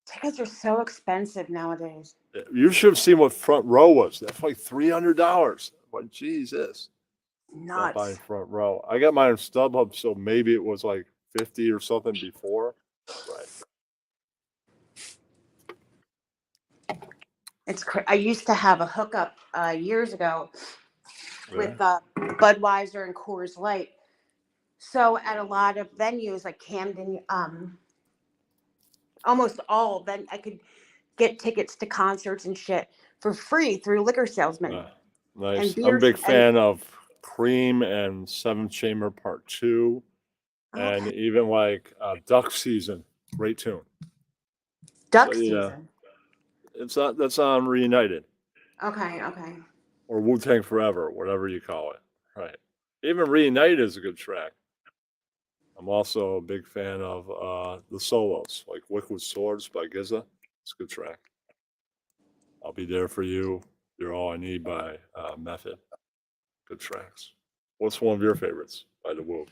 Tickets are so expensive nowadays. you should have seen what front row was. That's like $300. What Jesus? Not buying Nuts. front row. I got mine on StubHub, so maybe it was like 50 or something before. Right. I used to have a hookup years ago with Budweiser and Coors Light. So at a lot of venues like Camden, almost all, then I could get tickets to concerts and shit for free through liquor salesmen. Nice. And I'm a beers big and- fan of Cream and Seventh Chamber Part 2. And Okay. even like Duck Season. Great tune. Duck So, yeah. season. That's on Reunited. Okay. Or Wu-Tang Forever, whatever you call it. Right. Even Reunited is a good track. I'm also a big fan of the solos, like Liquid Swords by Giza. It's a good track. I'll Be There For You. You're All I Need by Method. Good tracks. What's one of your favorites by The Wu?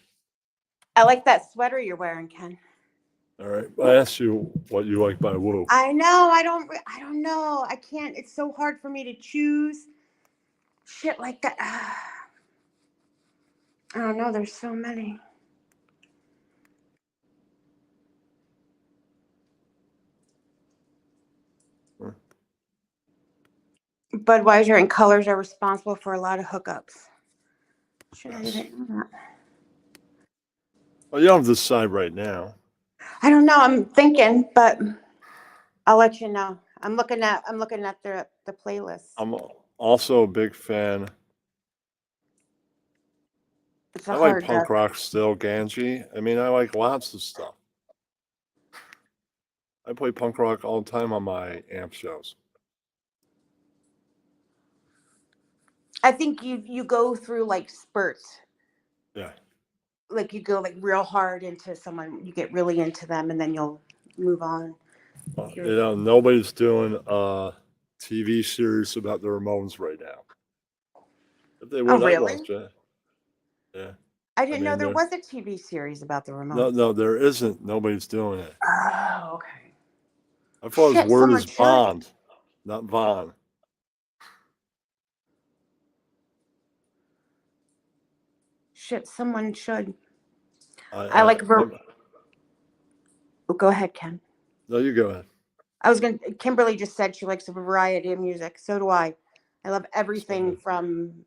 I like that sweater you're wearing, Ken. All right. I asked you what you like by Wu. I know. I don't know. I can't. It's so hard for me to choose shit like that. I don't know. There's so many. Budweiser and Colors are responsible for a lot of hookups. Should I even know that? Well, you don't have to decide right now. I don't know. I'm thinking, but I'll let you know. I'm looking at the playlist. I'm also a big fan. It's a I like hard punk rock still, Ganji. I mean, I like lots of stuff. I play punk rock all the time on my amp shows. I think you go through like spurts. Yeah. Like you go like real hard into someone, you get really into them, and then you'll move on. You know, nobody's doing a TV series about the Ramones right now. If they would, I'd really? watch it. Yeah. I didn't know mean, there there- was a TV series about the Ramones. No, there isn't. Nobody's doing it. Oh, okay. I thought Shit, his word someone is should. Bond, not Vaughn. Shit, someone should. I like I'm- Oh, go ahead, Ken. No, you go ahead. Kimberly just said she likes a variety of music. So do I. I love everything from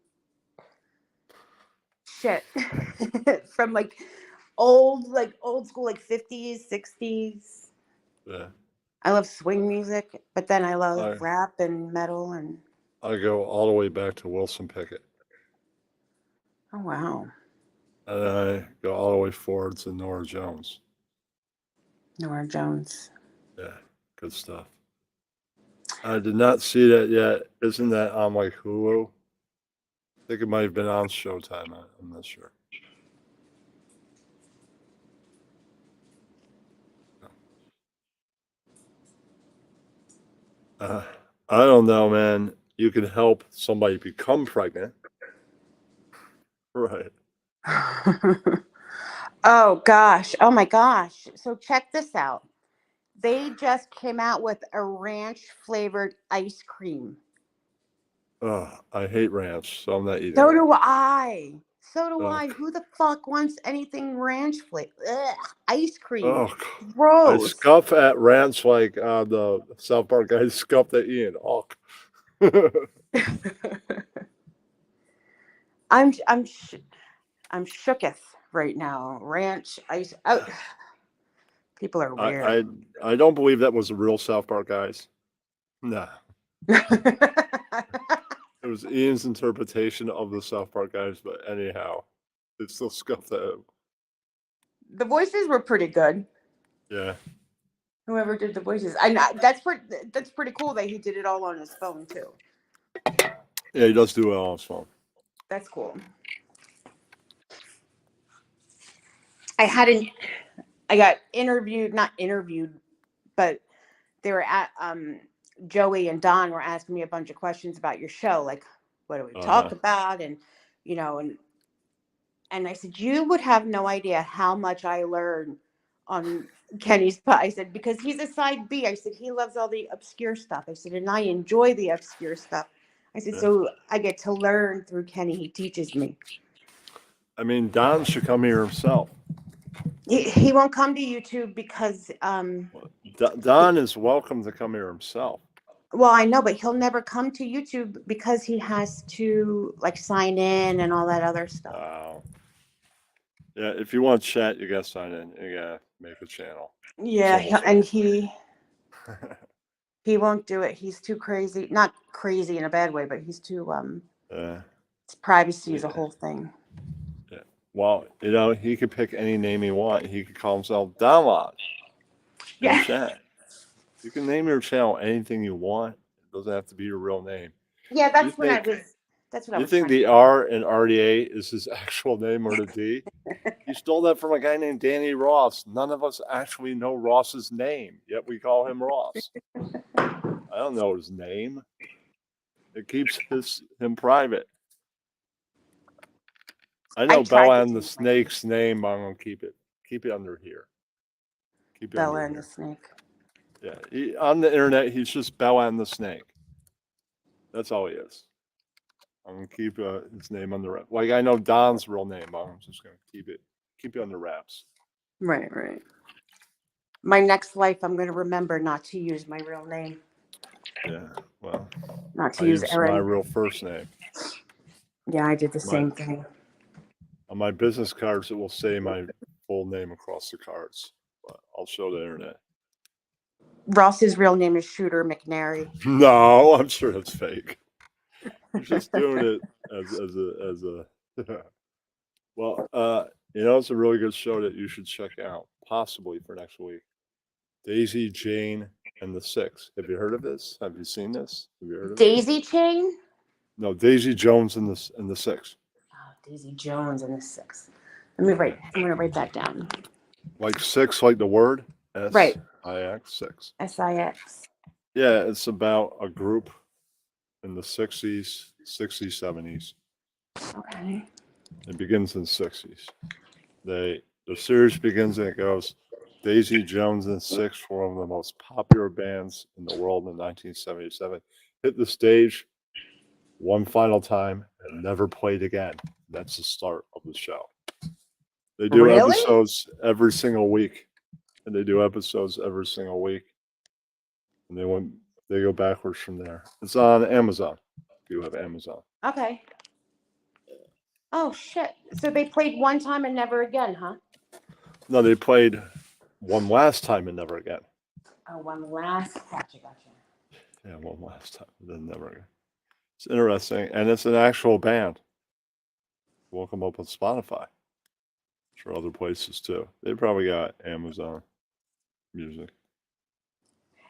shit. From like old school, like 50s, 60s. Yeah. I love swing music, but then I love Right. rap and metal and I go all the way back to Wilson Pickett. oh wow. And I go all the way forward to Norah Jones. Norah Jones. Yeah, good stuff. I did not see that yet. Isn't that on like Hulu? I think it might have been on Showtime. I'm not sure. I don't know, man. You can help somebody become pregnant. Right. Oh gosh. Oh my gosh. So check this out. They just came out with a ranch flavored ice cream. Oh, I hate ranch, so I'm not eating So it. do I. So do Ugh. I. Who the fuck wants anything ranch flavor? Ice cream. Oh, I Gross. scuff at ranch like the South Park guys scuffed at Ian Hawk. I'm shooketh right now. Ranch ice. Oh, people are weird. I don't believe that was the real South Park guys. No. It was Ian's interpretation of the South Park guys, but anyhow, it still scuffed at him. The voices were pretty good. Yeah. Whoever did the voices, that's pretty cool that he did it all on his phone too. Yeah, he does do it on his phone. That's cool. I got interviewed, not interviewed, but they were at Joey and Don were asking me a bunch of questions about your show, like what do we talk about, and you know, and I said you would have no idea how much I learned on Kenny's pod. I said because he's a side B. I said he loves all the obscure stuff. I said and I enjoy the obscure stuff. I said so I get to learn through Kenny. He teaches me. I mean, Don should come here himself. He won't come to YouTube because Don is welcome to come here himself. well, I know, but he'll never come to YouTube because he has to like sign in and all that other stuff. Wow. Yeah, if you want chat, you gotta sign in. You gotta make a channel. Yeah, and he won't do it. He's too crazy. Not crazy in a bad way, but he's too his privacy is a whole thing. Yeah. Well, you know, he could pick any name he wants. He could call himself Don Lodge. Yeah. Chat. You can name your channel anything you want. It doesn't have to be your real name. Yeah, that's You what I think- was. That's what I You was. think trying the to- R in RDA is his actual name or the D? He stole that from a guy named Danny Ross. None of us actually know Ross's name, yet we call him Ross. I don't know his name. It keeps him private. I know tried to Bella and the change my Snake's name, but I'm gonna keep it under here. Keep it Bella under and here. the Snake. Yeah, on the internet, he's just Bella and the Snake. That's all he is. I'm gonna keep his name under wraps. Like I know Don's real name, but I'm just gonna keep it under wraps. Right, right. My next life, I'm going to remember not to use my real name, Yeah, well, not to I use use Erin. my real first name. Yeah, I did the same thing. On my business cards, it will say my full name across the cards, but I'll show the internet. Ross's real name is Shooter McNary. No, I'm sure that's fake. He's just doing it as a. Well, you know, it's a really good show that you should check out, possibly for next week. Daisy, Jane, and the Six. Have you heard of this? Have you seen this? Have you heard of it? Daisy Chain? No, Daisy Jones and the Six. Oh, Daisy Jones and the Six. I'm going to write that down. Like six, like the word? Right. S-I-X, six. SIX. Yeah, it's about a group in the 60s, 70s. Okay. It begins in the 60s. The series begins and it goes, Daisy Jones and Six, one of the most popular bands in the world in 1977, hit the stage one final time and never played again. That's the start of the show. They do Really? episodes every single week. And they do episodes every single week. And they go backwards from there. It's on Amazon. If you have Amazon. Okay. Oh, shit. So they played one time and never again, huh? No, they played one last time and never again. Oh, one last. Gotcha. Yeah, one last time, then never again. It's interesting, and it's an actual band. Will come up on Spotify. Sure, other places too. They probably got Amazon Music.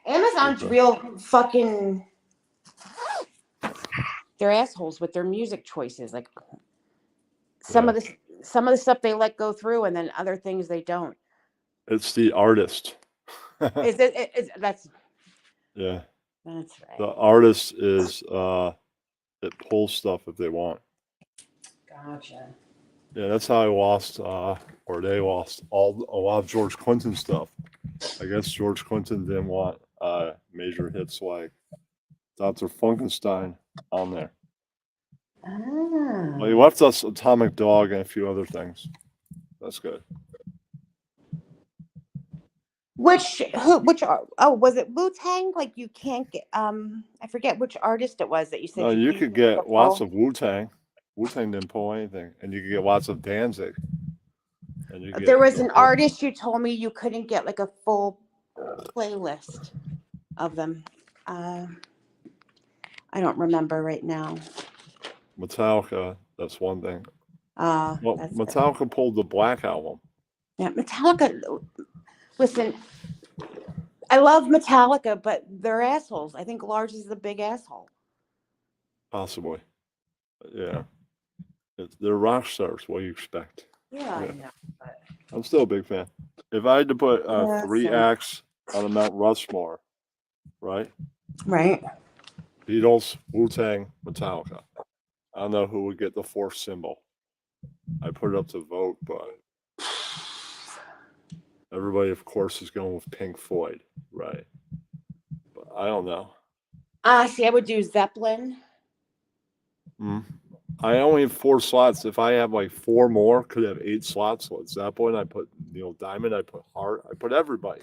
Amazon's Okay. real fucking. They're assholes with their music choices. Like some of the stuff they let go through, and then other things they don't. It's the artist. That's Yeah, right. the artist is it pulls stuff if they want. Gotcha. Yeah, that's how I lost, or they lost a lot of George Clinton stuff. I guess George Clinton didn't want major hits like Dr. Funkenstein on there. Well, he left us Atomic Dog and a few other things. That's good. Was it Wu-Tang? Like you can't get I forget which artist it was that you said. No, you can't could the get lots full- of Wu-Tang. Wu-Tang didn't pull anything, and you could get lots of Danzig. And you There was get an artist you told me you couldn't get like a full playlist of them. I don't remember right now. Metallica, that's one thing. Well, That's Metallica pulled the Black Album. yeah, Metallica. Listen, I love Metallica, but they're assholes. I think Lars is the big asshole. Possibly. Yeah. They're rock stars. What do you expect? Yeah, I Yeah. know. But I'm still a big fan. If I had to put Yeah, three same. acts on a Mount Rushmore, right? right. Beatles, Wu-Tang, Metallica. I don't know who would get the fourth symbol. I put it up to vote, but everybody, of course, is going with Pink Floyd, right? But I don't know. See, I would do Zeppelin. I only have 4 slots. If I have like 4 more, could have 8 slots. So Zeppelin, I put Neil Diamond, I put Hart, I put everybody.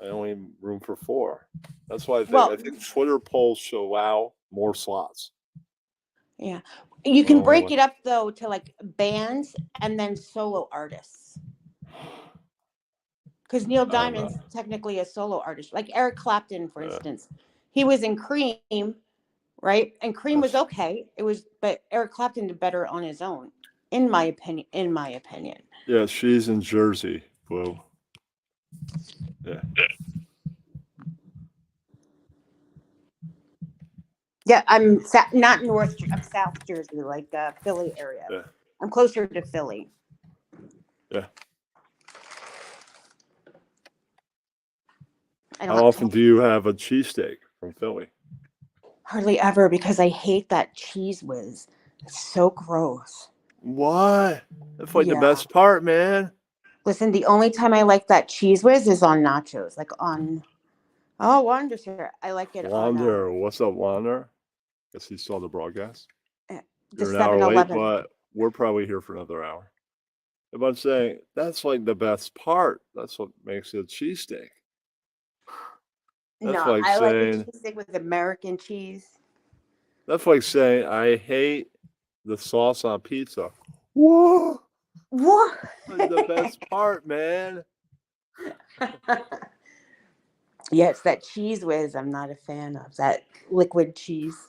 I only have room for 4. That's why I think Well- I think Twitter polls should allow more slots. Yeah. You can Oh, break what- it up though to like bands and then solo artists. Because Neil don't know. Diamond's technically a solo artist. Like Eric Clapton, for Yeah. instance. He was in Cream, right? And Cream was Yes. okay. But Eric Clapton did better on his own, in my opinion. Yeah, she's in Jersey, Blue. Yeah. Yeah, I'm not North. I'm South Jersey, like Philly area. Yeah. I'm closer to Philly. Yeah. I don't How often do you have a cheesesteak from Philly? hardly ever because I hate that cheese whiz. It's so gross. What? That's like the Yeah. best part, man. Listen, the only time I like that cheese whiz is on nachos, like on. Oh, Wander's here. I like it Wander, what's up, Wander? Guess he saw the broadcast. the You're an hour late, 7-Eleven. but we're probably here for another hour. If I'm saying that's like the best part, that's what makes it a cheesesteak. That's No, like I like saying a cheesesteak with American cheese. that's like saying I hate the sauce on pizza. Whoa, What? like the best part, man. Yeah, it's that cheese whiz I'm not a fan of. That liquid cheese.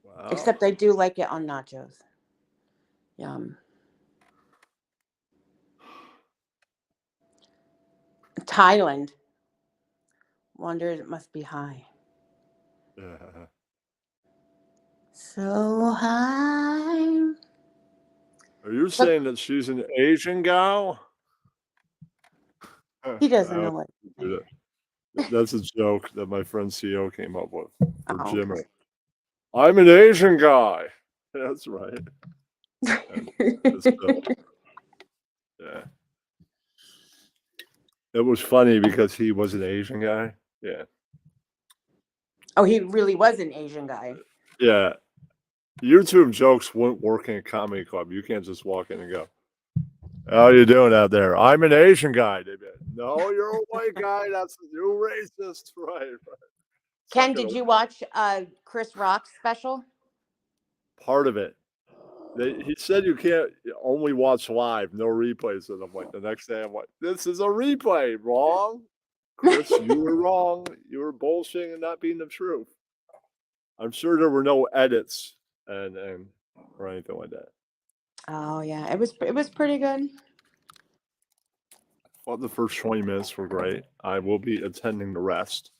Wow. Except I do like it on nachos. Yum. Thailand. Wonder it must be high. Yeah. So high. Are you saying that she's an Asian gal? He doesn't I know don't what. do that. That's a joke that my friend CO came up with for Oh. Jimmy. I'm an Asian guy. That's right. Yeah. It was funny because he was an Asian guy. Yeah. Oh, he really was an Asian guy. Yeah. YouTube jokes wouldn't work in a comedy club. You can't just walk in and go, how you doing out there? I'm an Asian guy. They'd be like, no, you're a white guy. That's you racist. Right. Ken, Suck it did away. you watch Chris Rock's special? Part of it. He said you can't only watch live, no replays. And I'm like, the next day, I'm like, this is a replay. Wrong. Chris, you were wrong. You were bullshitting and not being the truth. I'm sure there were no edits and or anything like that. Oh yeah, it was pretty good. Well, the first 20 minutes were great. I will be attending the rest.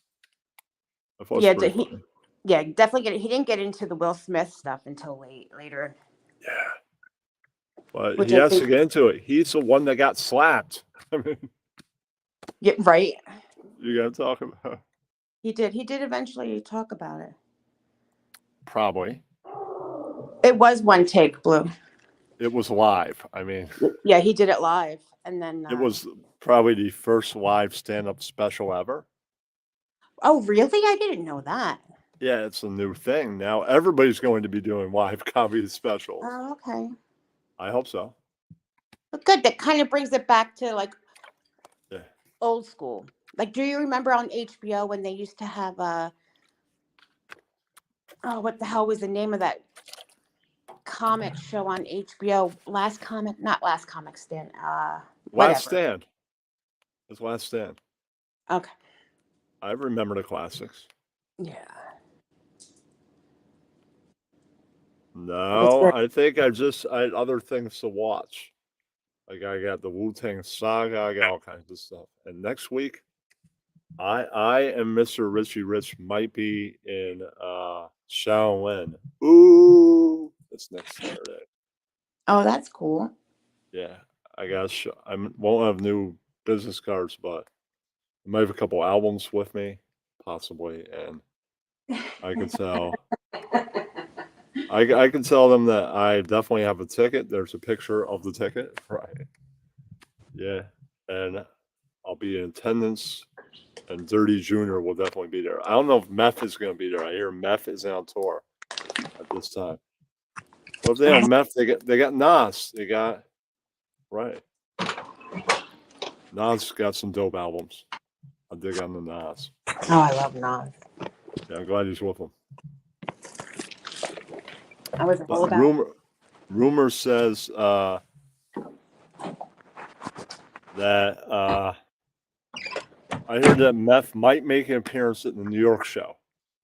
I thought it was Yeah, pretty funny. Yeah, definitely. He didn't get into the Will Smith stuff until later. Yeah. But Which he I has to think- get into it. He's the one that got slapped. I mean, Yeah, right. you got to talk about He did. He did eventually talk about it. probably. It was one take, Blue. It was live. I mean, Yeah, he did it live, and then it was probably the first live stand-up special ever. Oh, really? I didn't know that. Yeah, it's a new thing. Now everybody's going to be doing live comedy specials. Oh, okay. I hope so. But good. That kind of brings it back to like Yeah. old school. Like, do you remember on HBO when they used to have what the hell was the name of that comic show on HBO? Not Last Comic Stand. Whatever. Last Stand. It's Last Stand. Okay. I remember the classics. Yeah. No, very- I think I had other things to watch. Like I got the Wu-Tang Saga, I got all kinds of stuff. And next week, I and Mr. Richie Rich might be in Shaolin. Ooh, that's next Saturday. Oh, that's cool. Yeah, I won't have new business cards, but I might have a couple albums with me, possibly, and I can tell. I can tell them that I definitely have a ticket. There's a picture of the ticket, right? Yeah, and I'll be in attendance, and Dirty Junior will definitely be there. I don't know if Meth is going to be there. I hear Meth is on tour at this time. But if they have Meth, they got Nas. They got right. Nas got some dope albums. I dig on the Nas. Oh, I love Nas. Yeah, I'm glad he's with them. I was all But about. rumor says that I heard that Meth might make an appearance at the New York show.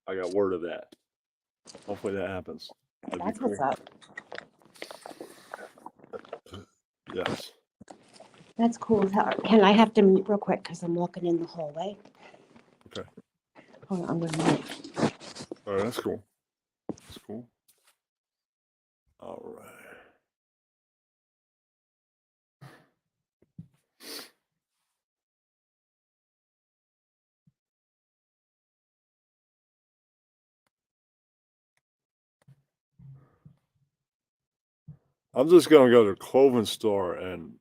I got word of that. Hopefully that happens. That'd be That's cool. what's up. Yes. That's cool. Can I have to mute real quick because I'm walking in the hallway? Okay. Hold on, I'm going to mute. All right, that's cool. That's cool. All right. I'm just gonna go to the clothing store and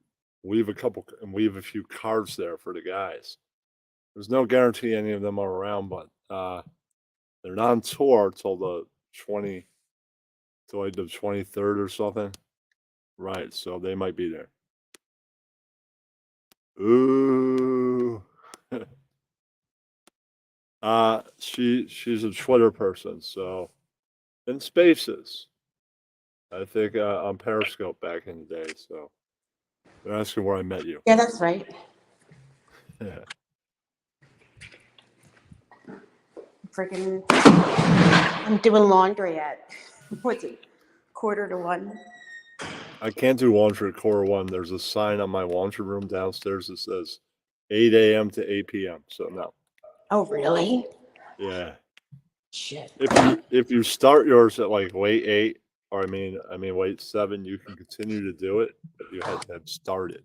leave a few cards there for the guys. There's no guarantee any of them are around, but they're not on tour till the 23rd or something. Right, so they might be there. Ooh. She's a Twitter person, so in Spaces. I think on Periscope back in the day, so they're asking where I met you. Yeah, that's right. Yeah. Freaking, I'm doing laundry at, what's it, 12:45? I can't do laundry at Core One. There's a sign on my laundry room downstairs that says 8 a.m. to 8 p.m. So no. Oh, really? Yeah. Shit. If you start yours at like late 8, or I mean late 7, you can continue to do it, but you had to have started.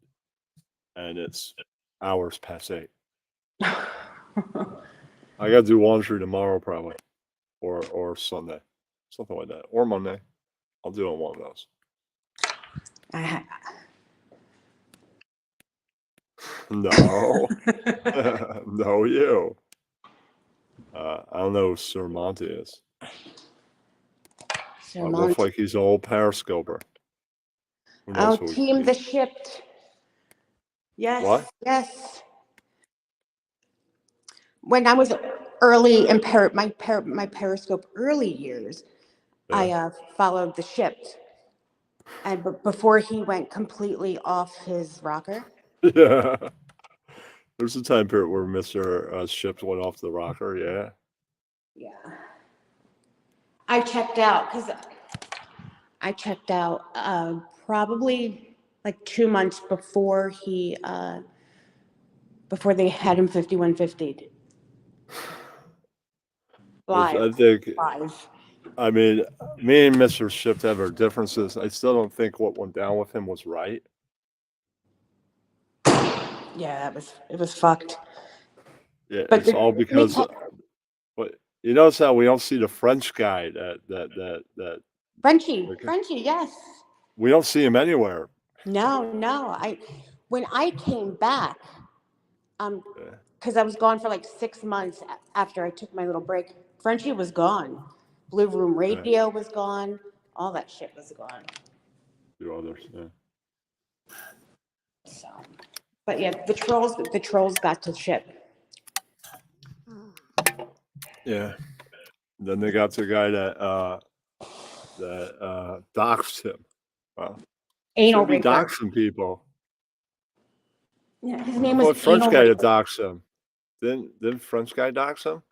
And it's hours past 8. I gotta do laundry tomorrow probably. Or Sunday. Something like that. Or Monday. I'll do it on one of those. No. No, you. I don't know who Sir Monty is. Sir Looks Monty. like he's an old periscoper. Who Oh, knows who he Team could the be. Shipped. Yes. What? Yes. When I was early in my Periscope early years, I Yeah. followed the Shipped, and before he went completely off his rocker. Yeah. There's a time period where Mr. Shipped went off the rocker, yeah. Yeah. I checked out probably like 2 months before before they had him 5150'd. Which I Live. think, Live. I mean, me and Mr. Shipped have our differences. I still don't think what went down with him was right. Yeah, it was fucked. Yeah, But it's all because. But you notice how we don't see the French guy that Frenchie, okay. Frenchie, yes. We don't see him anywhere. No. When I came back, Yeah. because I was gone for like 6 months after I took my little break, Frenchie was gone. Blue Room Radio was gone. All that shit was gone. Few others, yeah. So, but yeah, the trolls got to Ship. Yeah. Then they got the guy that doxed him. Well, Anal should be raper. doxing people. Yeah, his name What was French Anal guy to Raper. dox him? Didn't French guy dox him?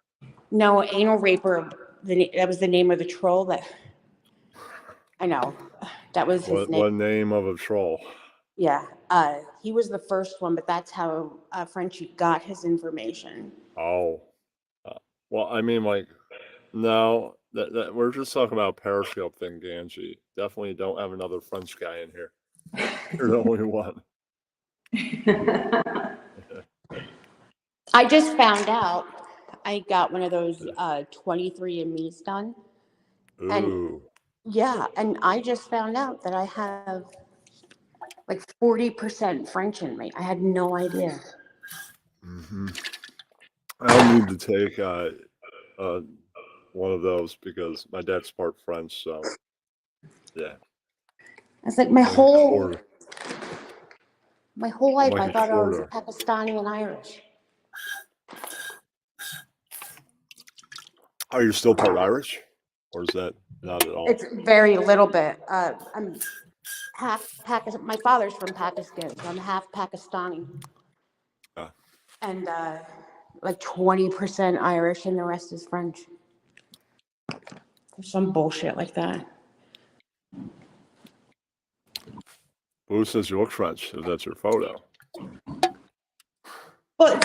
No, Anal Raper, that was the name of the troll that, I know, that was his name. What name of a troll? Yeah, he was the first one, but that's how Frenchie got his information. Oh, well, I mean, like, no, that we're just talking about Periscope thing, Ganji. Definitely don't have another French guy in here. You're the only one. I just found out I got one of those 23andMe's done. And Ooh, yeah, and I just found out that I have like 40% French in me. I had no idea. I'll need to take one of those because my dad's part French, so yeah. It's like my Like a whole quarter. life Like I a thought I was quarter. Pakistani and Irish. Are you still part Irish, or is that not at all? It's very little bit. I'm half Pakistan. My father's from Pakistan, so I'm half Pakistani. Ah. And like 20% Irish, and the rest is French. There's some bullshit like that. Who says you look French? If that's your photo. Well,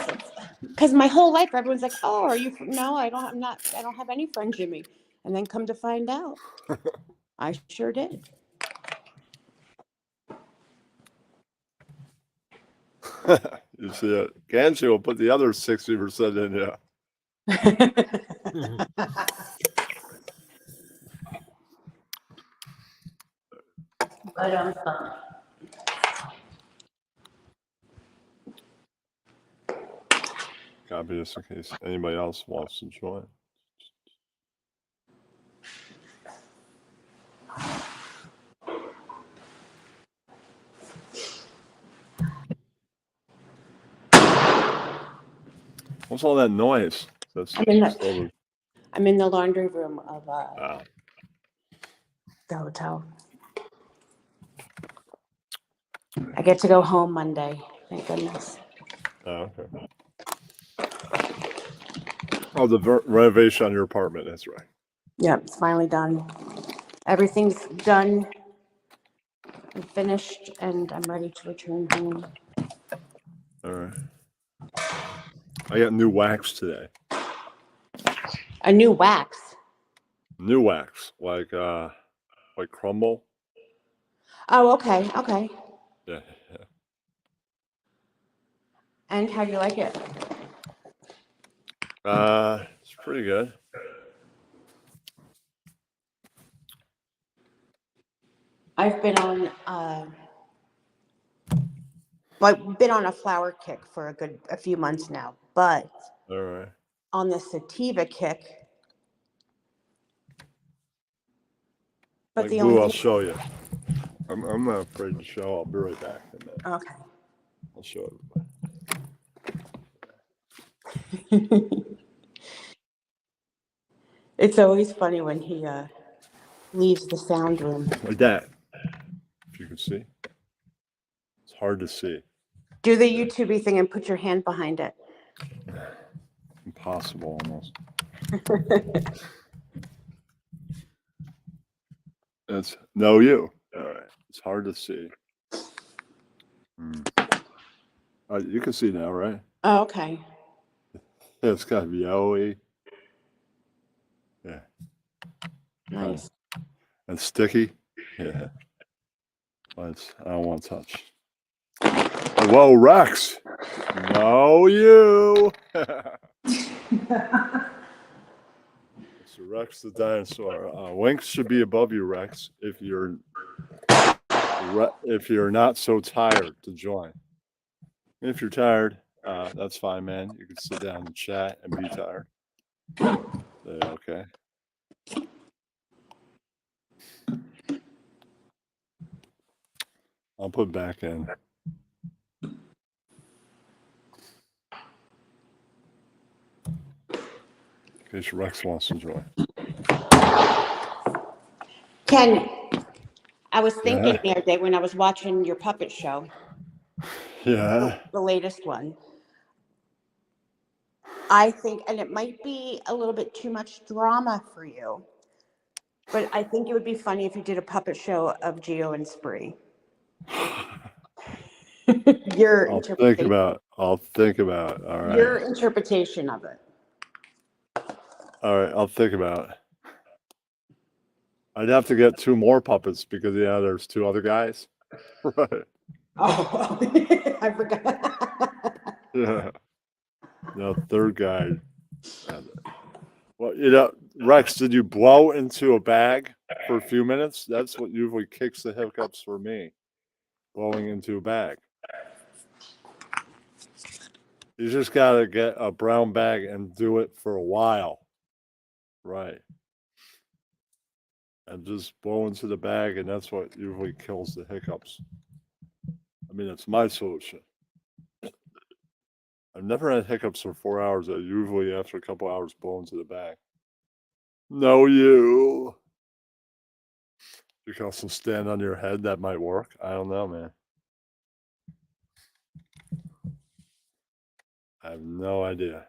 because my whole life everyone's like, "Oh, are you?" No, I don't. I'm not. I don't have any French in me. And then come to find out, I sure did. You see it. Ganji will put the other 60% in you. But Copy this in case anybody else wants to join. What's all that noise? That's I'm in the- still the- I'm in the laundry room of ah. the hotel. I get to go home Monday. Thank goodness. Oh, okay. Oh, the renovation on your apartment. That's right. Yeah, it's finally done. Everything's done and finished, and I'm ready to return home. All right. I got new wax today. A new wax. New wax, like crumble. Oh, okay, okay. Yeah. And how do you like it? It's pretty good. I've been on I've been on a flower kick for a few months now, but All right. on the sativa kick. But Like the blue, only I'll thing, show you. I'm not afraid to show. I'll be right back in a minute. okay. I'll show everybody. It's always funny when he leaves the sound room. Like that. If you can see. It's hard to see. Do the YouTube thing and put your hand behind it. Impossible almost. It's no you. All right. It's hard to see. You can see now, right? Oh, okay. Yeah, it's got to be yellowy. Yeah. Nice. And sticky. Yeah. But I don't want to touch. Whoa, Rex. No, you. So Rex the dinosaur. Winks should be above you, Rex, if you're not so tired to join. If you're tired, that's fine, man. You can sit down and chat and be tired. Okay. I'll put back in. In case Rex wants to join. Ken, I was thinking Yeah. the other day when I was watching your puppet show, Yeah. the latest one. I think, and it might be a little bit too much drama for you, but I think it would be funny if you did a puppet show of Geo and Spree. Your I'll think interpretation. about it. I'll think about it. All right. Your interpretation of it. All right. I'll think about it. I'd have to get 2 more puppets because there's 2 other guys. Right. Oh, I forgot. Yeah. No, third guy. Well, Rex, did you blow into a bag for a few minutes? That's what usually kicks the hiccups for me. Blowing into a bag. You just gotta get a brown bag and do it for a while. Right. And just blow into the bag, and that's what usually kills the hiccups. I mean, it's my solution. I've never had hiccups for 4 hours. I usually, after a couple hours, blow into the bag. No, you. You can also stand on your head. That might work. I don't know, man. I have no idea.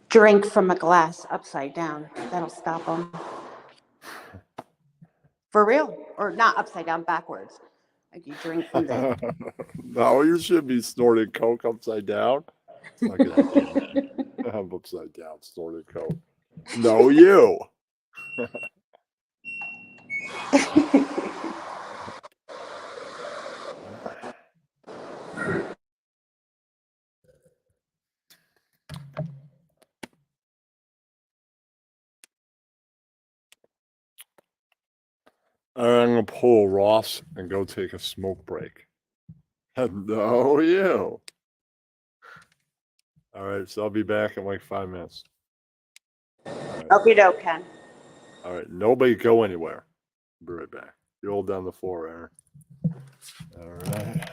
Drink from a glass upside down. That'll stop them. For real. Or not upside down, backwards. Like you drink from the. No, you should be snorting coke upside down. It's not a good idea. I'm upside down snorting coke. No, you. All right, I'm gonna pull Ross and go take a smoke break. No, you. All right, so I'll be back in like 5 minutes. Okie doke, Ken. All right, nobody go anywhere. Be right back. You hold down the floor, Aaron. All right.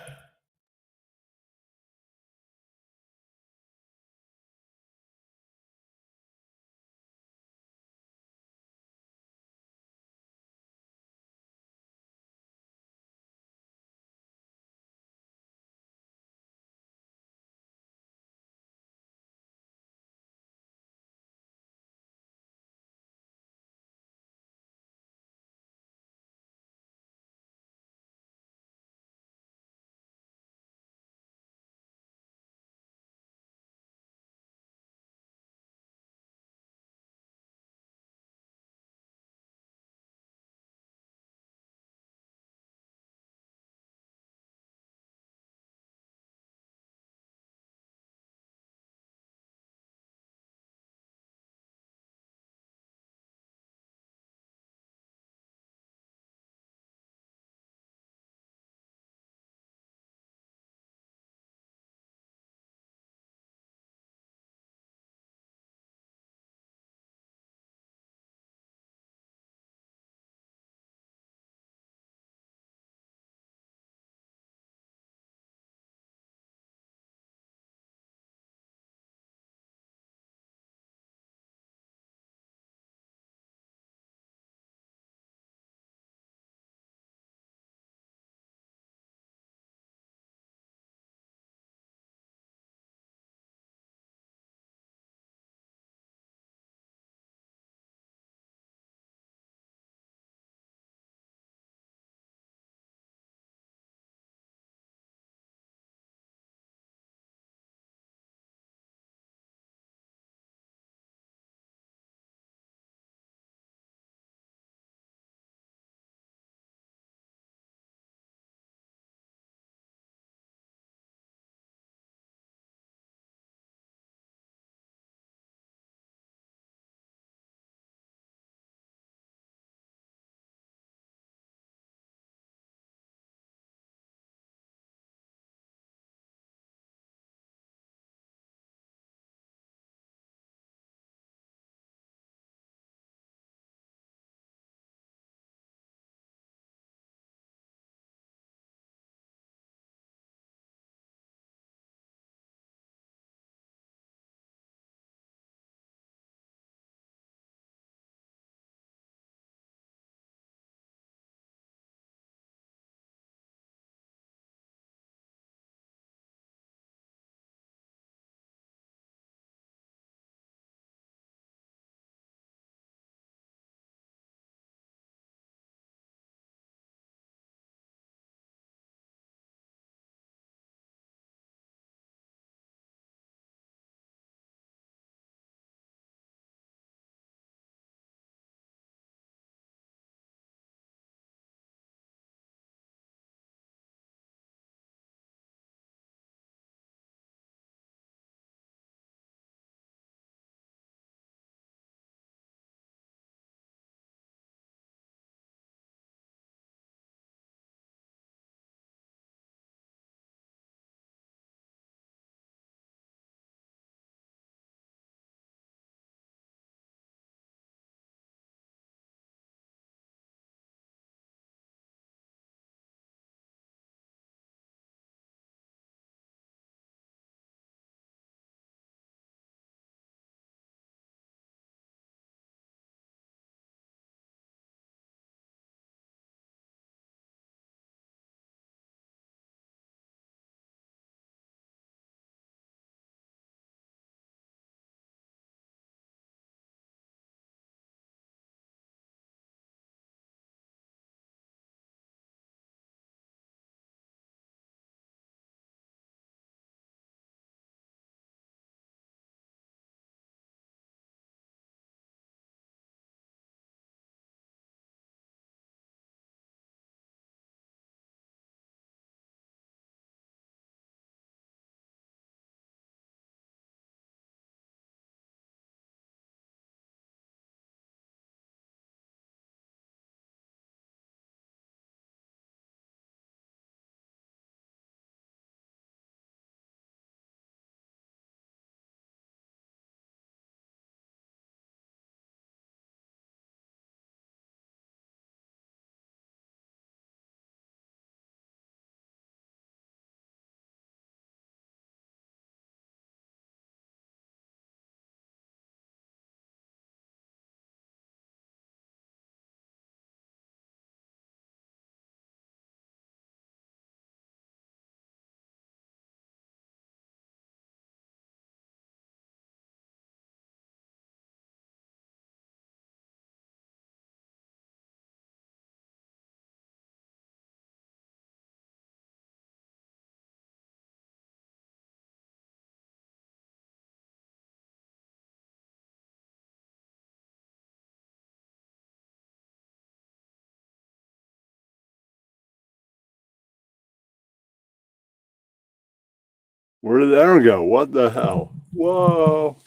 Where did Aaron go? What the hell? Whoa.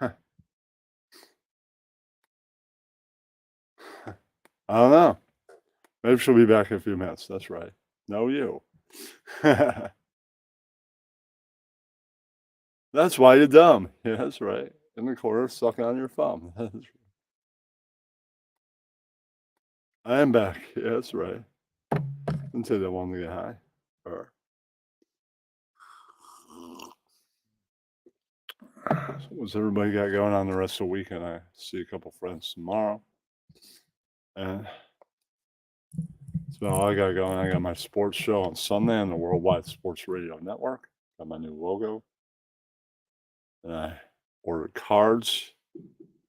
I don't know. Maybe she'll be back in a few minutes. That's right. No, you. That's why you're dumb. Yeah, that's right. In the corner, sucking on your thumb. That's right. I am back. Yeah, that's right. Didn't say that one to get high. Or so what's everybody got going on the rest of the weekend? I see a couple friends tomorrow. And that's about all I got going. I got my sports show on Sunday on the Worldwide Sports Radio Network. Got my new logo. And I ordered cards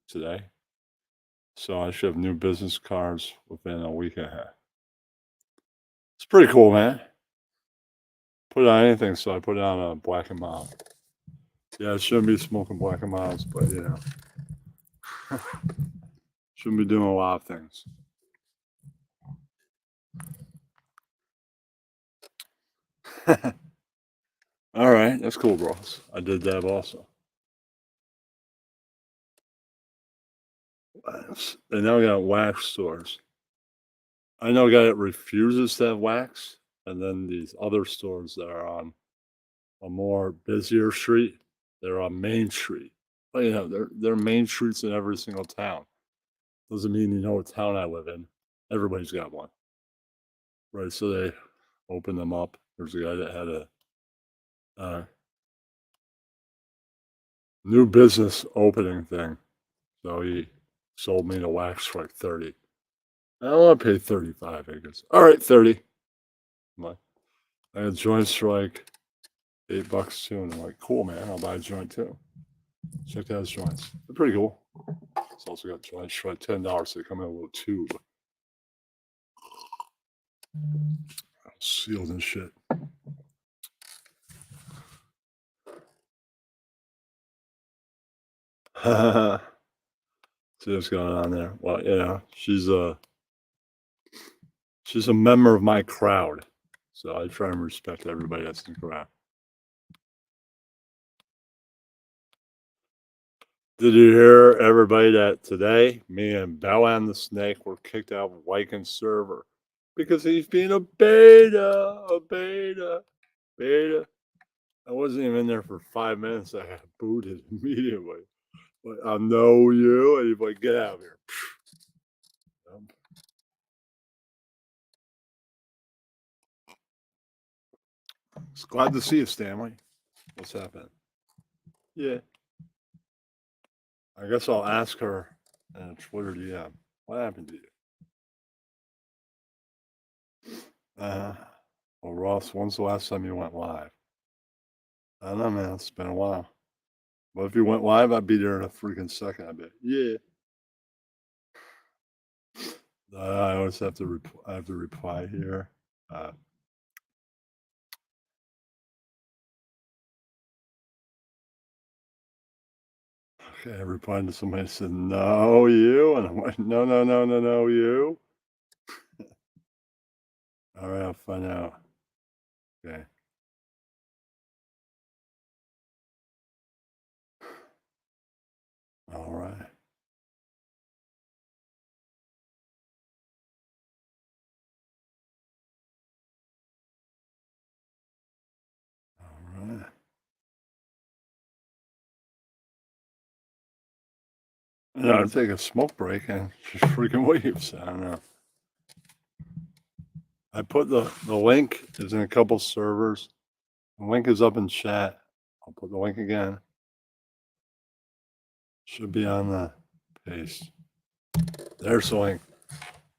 today. So I should have new business cards within a week and a half. It's pretty cool, man. Put it on anything, so I put it on a Black and Mild. Yeah, I shouldn't be smoking Black and Milds, but you know. Shouldn't be doing a lot of things. All right, that's cool, bros. I did dab also. And now we got wax stores. I know a guy that refuses to have wax, and then these other stores that are on a more busier street, they're on Main Street. But you know, they're main streets in every single town. Doesn't mean you know what town I live in. Everybody's got one. Right, so they open them up. There's a guy that had a new business opening thing. So he sold me the wax for like 30. I don't want to pay 35, I guess. All right, 30. I'm like, I had joints for like $8 too. And I'm like, cool, man. I'll buy a joint too. Check out his joints. They're pretty cool. It's also got joints for like $10. They come in a little tube. Sealed and shit. See what's going on there. Well, you know, she's a member of my crowd. So I try and respect everybody that's in the crowd. Did you hear everybody that today me and Bowan the Snake were kicked out of Wyken's server because he's being a beta. I wasn't even in there for 5 minutes. I got booted immediately. Like, I know you. And he's like, get out of here. It's glad to see you, Stanley. What's happening? Yeah. I guess I'll ask her in a Twitter DM. What happened to you? Well, Ross, when's the last time you went live? I don't know, man. It's been a while. But if you went live, I'd be there in a freaking second, I bet. Yeah. I always have to reply here. Okay, I replied to somebody that said, no, you. And I'm like, no, you. All right, I'll find out. Okay. All right. All right. You know, I'd take a smoke break and just freaking waves. I don't know. I put the link is in a couple servers. The link is up in chat. I'll put the link again. Should be on the paste. There's the link.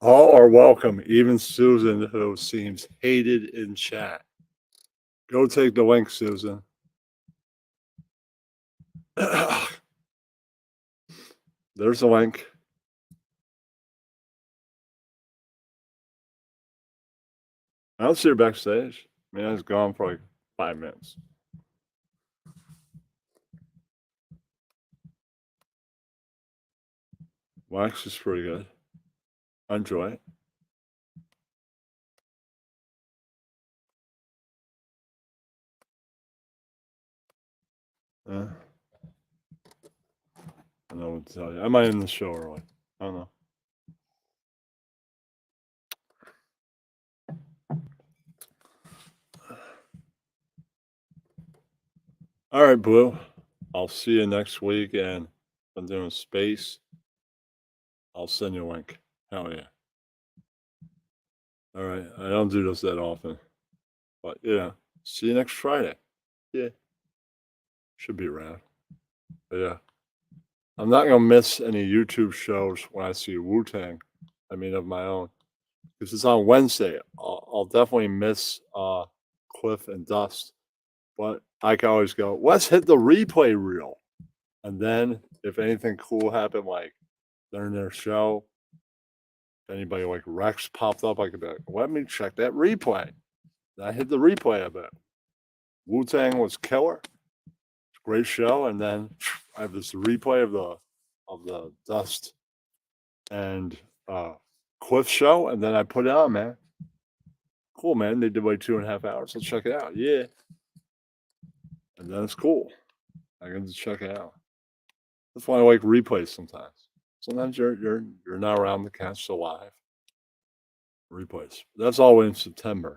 All are welcome, even Susan, who seems hated in chat. Go take the link, Susan. There's the link. I don't see her backstage. I mean, I was gone for like 5 minutes. Wax is pretty good. I enjoy it. I don't know what to tell you. I might end the show early. I don't know. All right, Blue. I'll see you next week. And if I'm doing space, I'll send you a link. Hell yeah. All right. I don't do this that often. But yeah. See you next Friday. Yeah. Should be around. But yeah. I'm not going to miss any YouTube shows when I see Wu-Tang. I mean, of my own. Because it's on Wednesday. I'll definitely miss Cliff and Dust. But I can always go, let's hit the replay reel. And then if anything cool happened, like during their show, if anybody like Rex popped up, I could be like, let me check that replay. And I hit the replay of it. Wu-Tang was killer. Great show. And then I have this replay of the Dust and Cliff show. And then I put it on, man. Cool, man. They did like 2.5 hours. Let's check it out. Yeah. And then it's cool. I can just check it out. That's why I like replays sometimes. Sometimes you're not around to catch the live replays. That's all in September.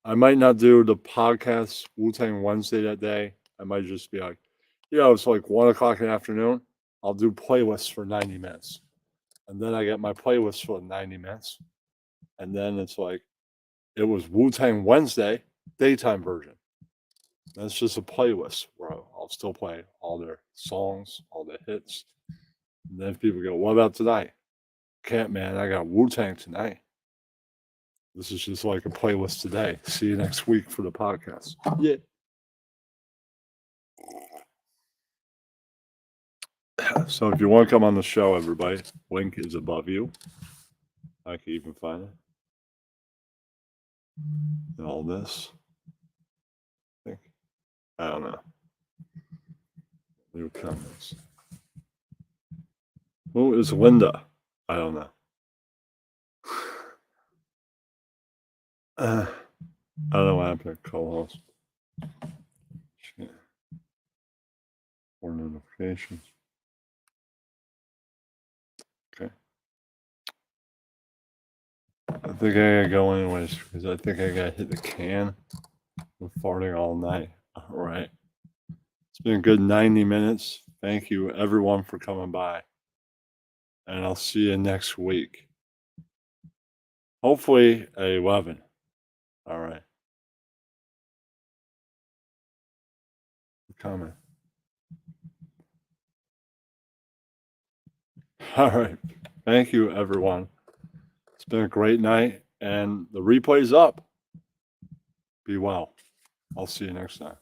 I might not do the podcast Wu-Tang Wednesday that day. I might just be like, it's like 1 o'clock in the afternoon. I'll do playlists for 90 minutes. And then I get my playlist for 90 minutes. And then it's like, it was Wu-Tang Wednesday, daytime version. That's just a playlist where I'll still play all their songs, all the hits. And then people go, what about tonight? Can't, man. I got Wu-Tang tonight. This is just like a playlist today. See you next week for the podcast. Yeah. So if you want to come on the show, everybody, link is above you. I can even find it. And all this. I don't know. New comments. Who is Linda? I don't know. I don't know what happened to co-host. More notifications. Okay. I think I gotta go anyways because I think I gotta hit the can. I'm farting all night. All right. It's been a good 90 minutes. Thank you, everyone, for coming by. And I'll see you next week. Hopefully at 11. All right. Comment. All right. Thank you, everyone. It's been a great night, and the replay's up. Be well. I'll see you next time.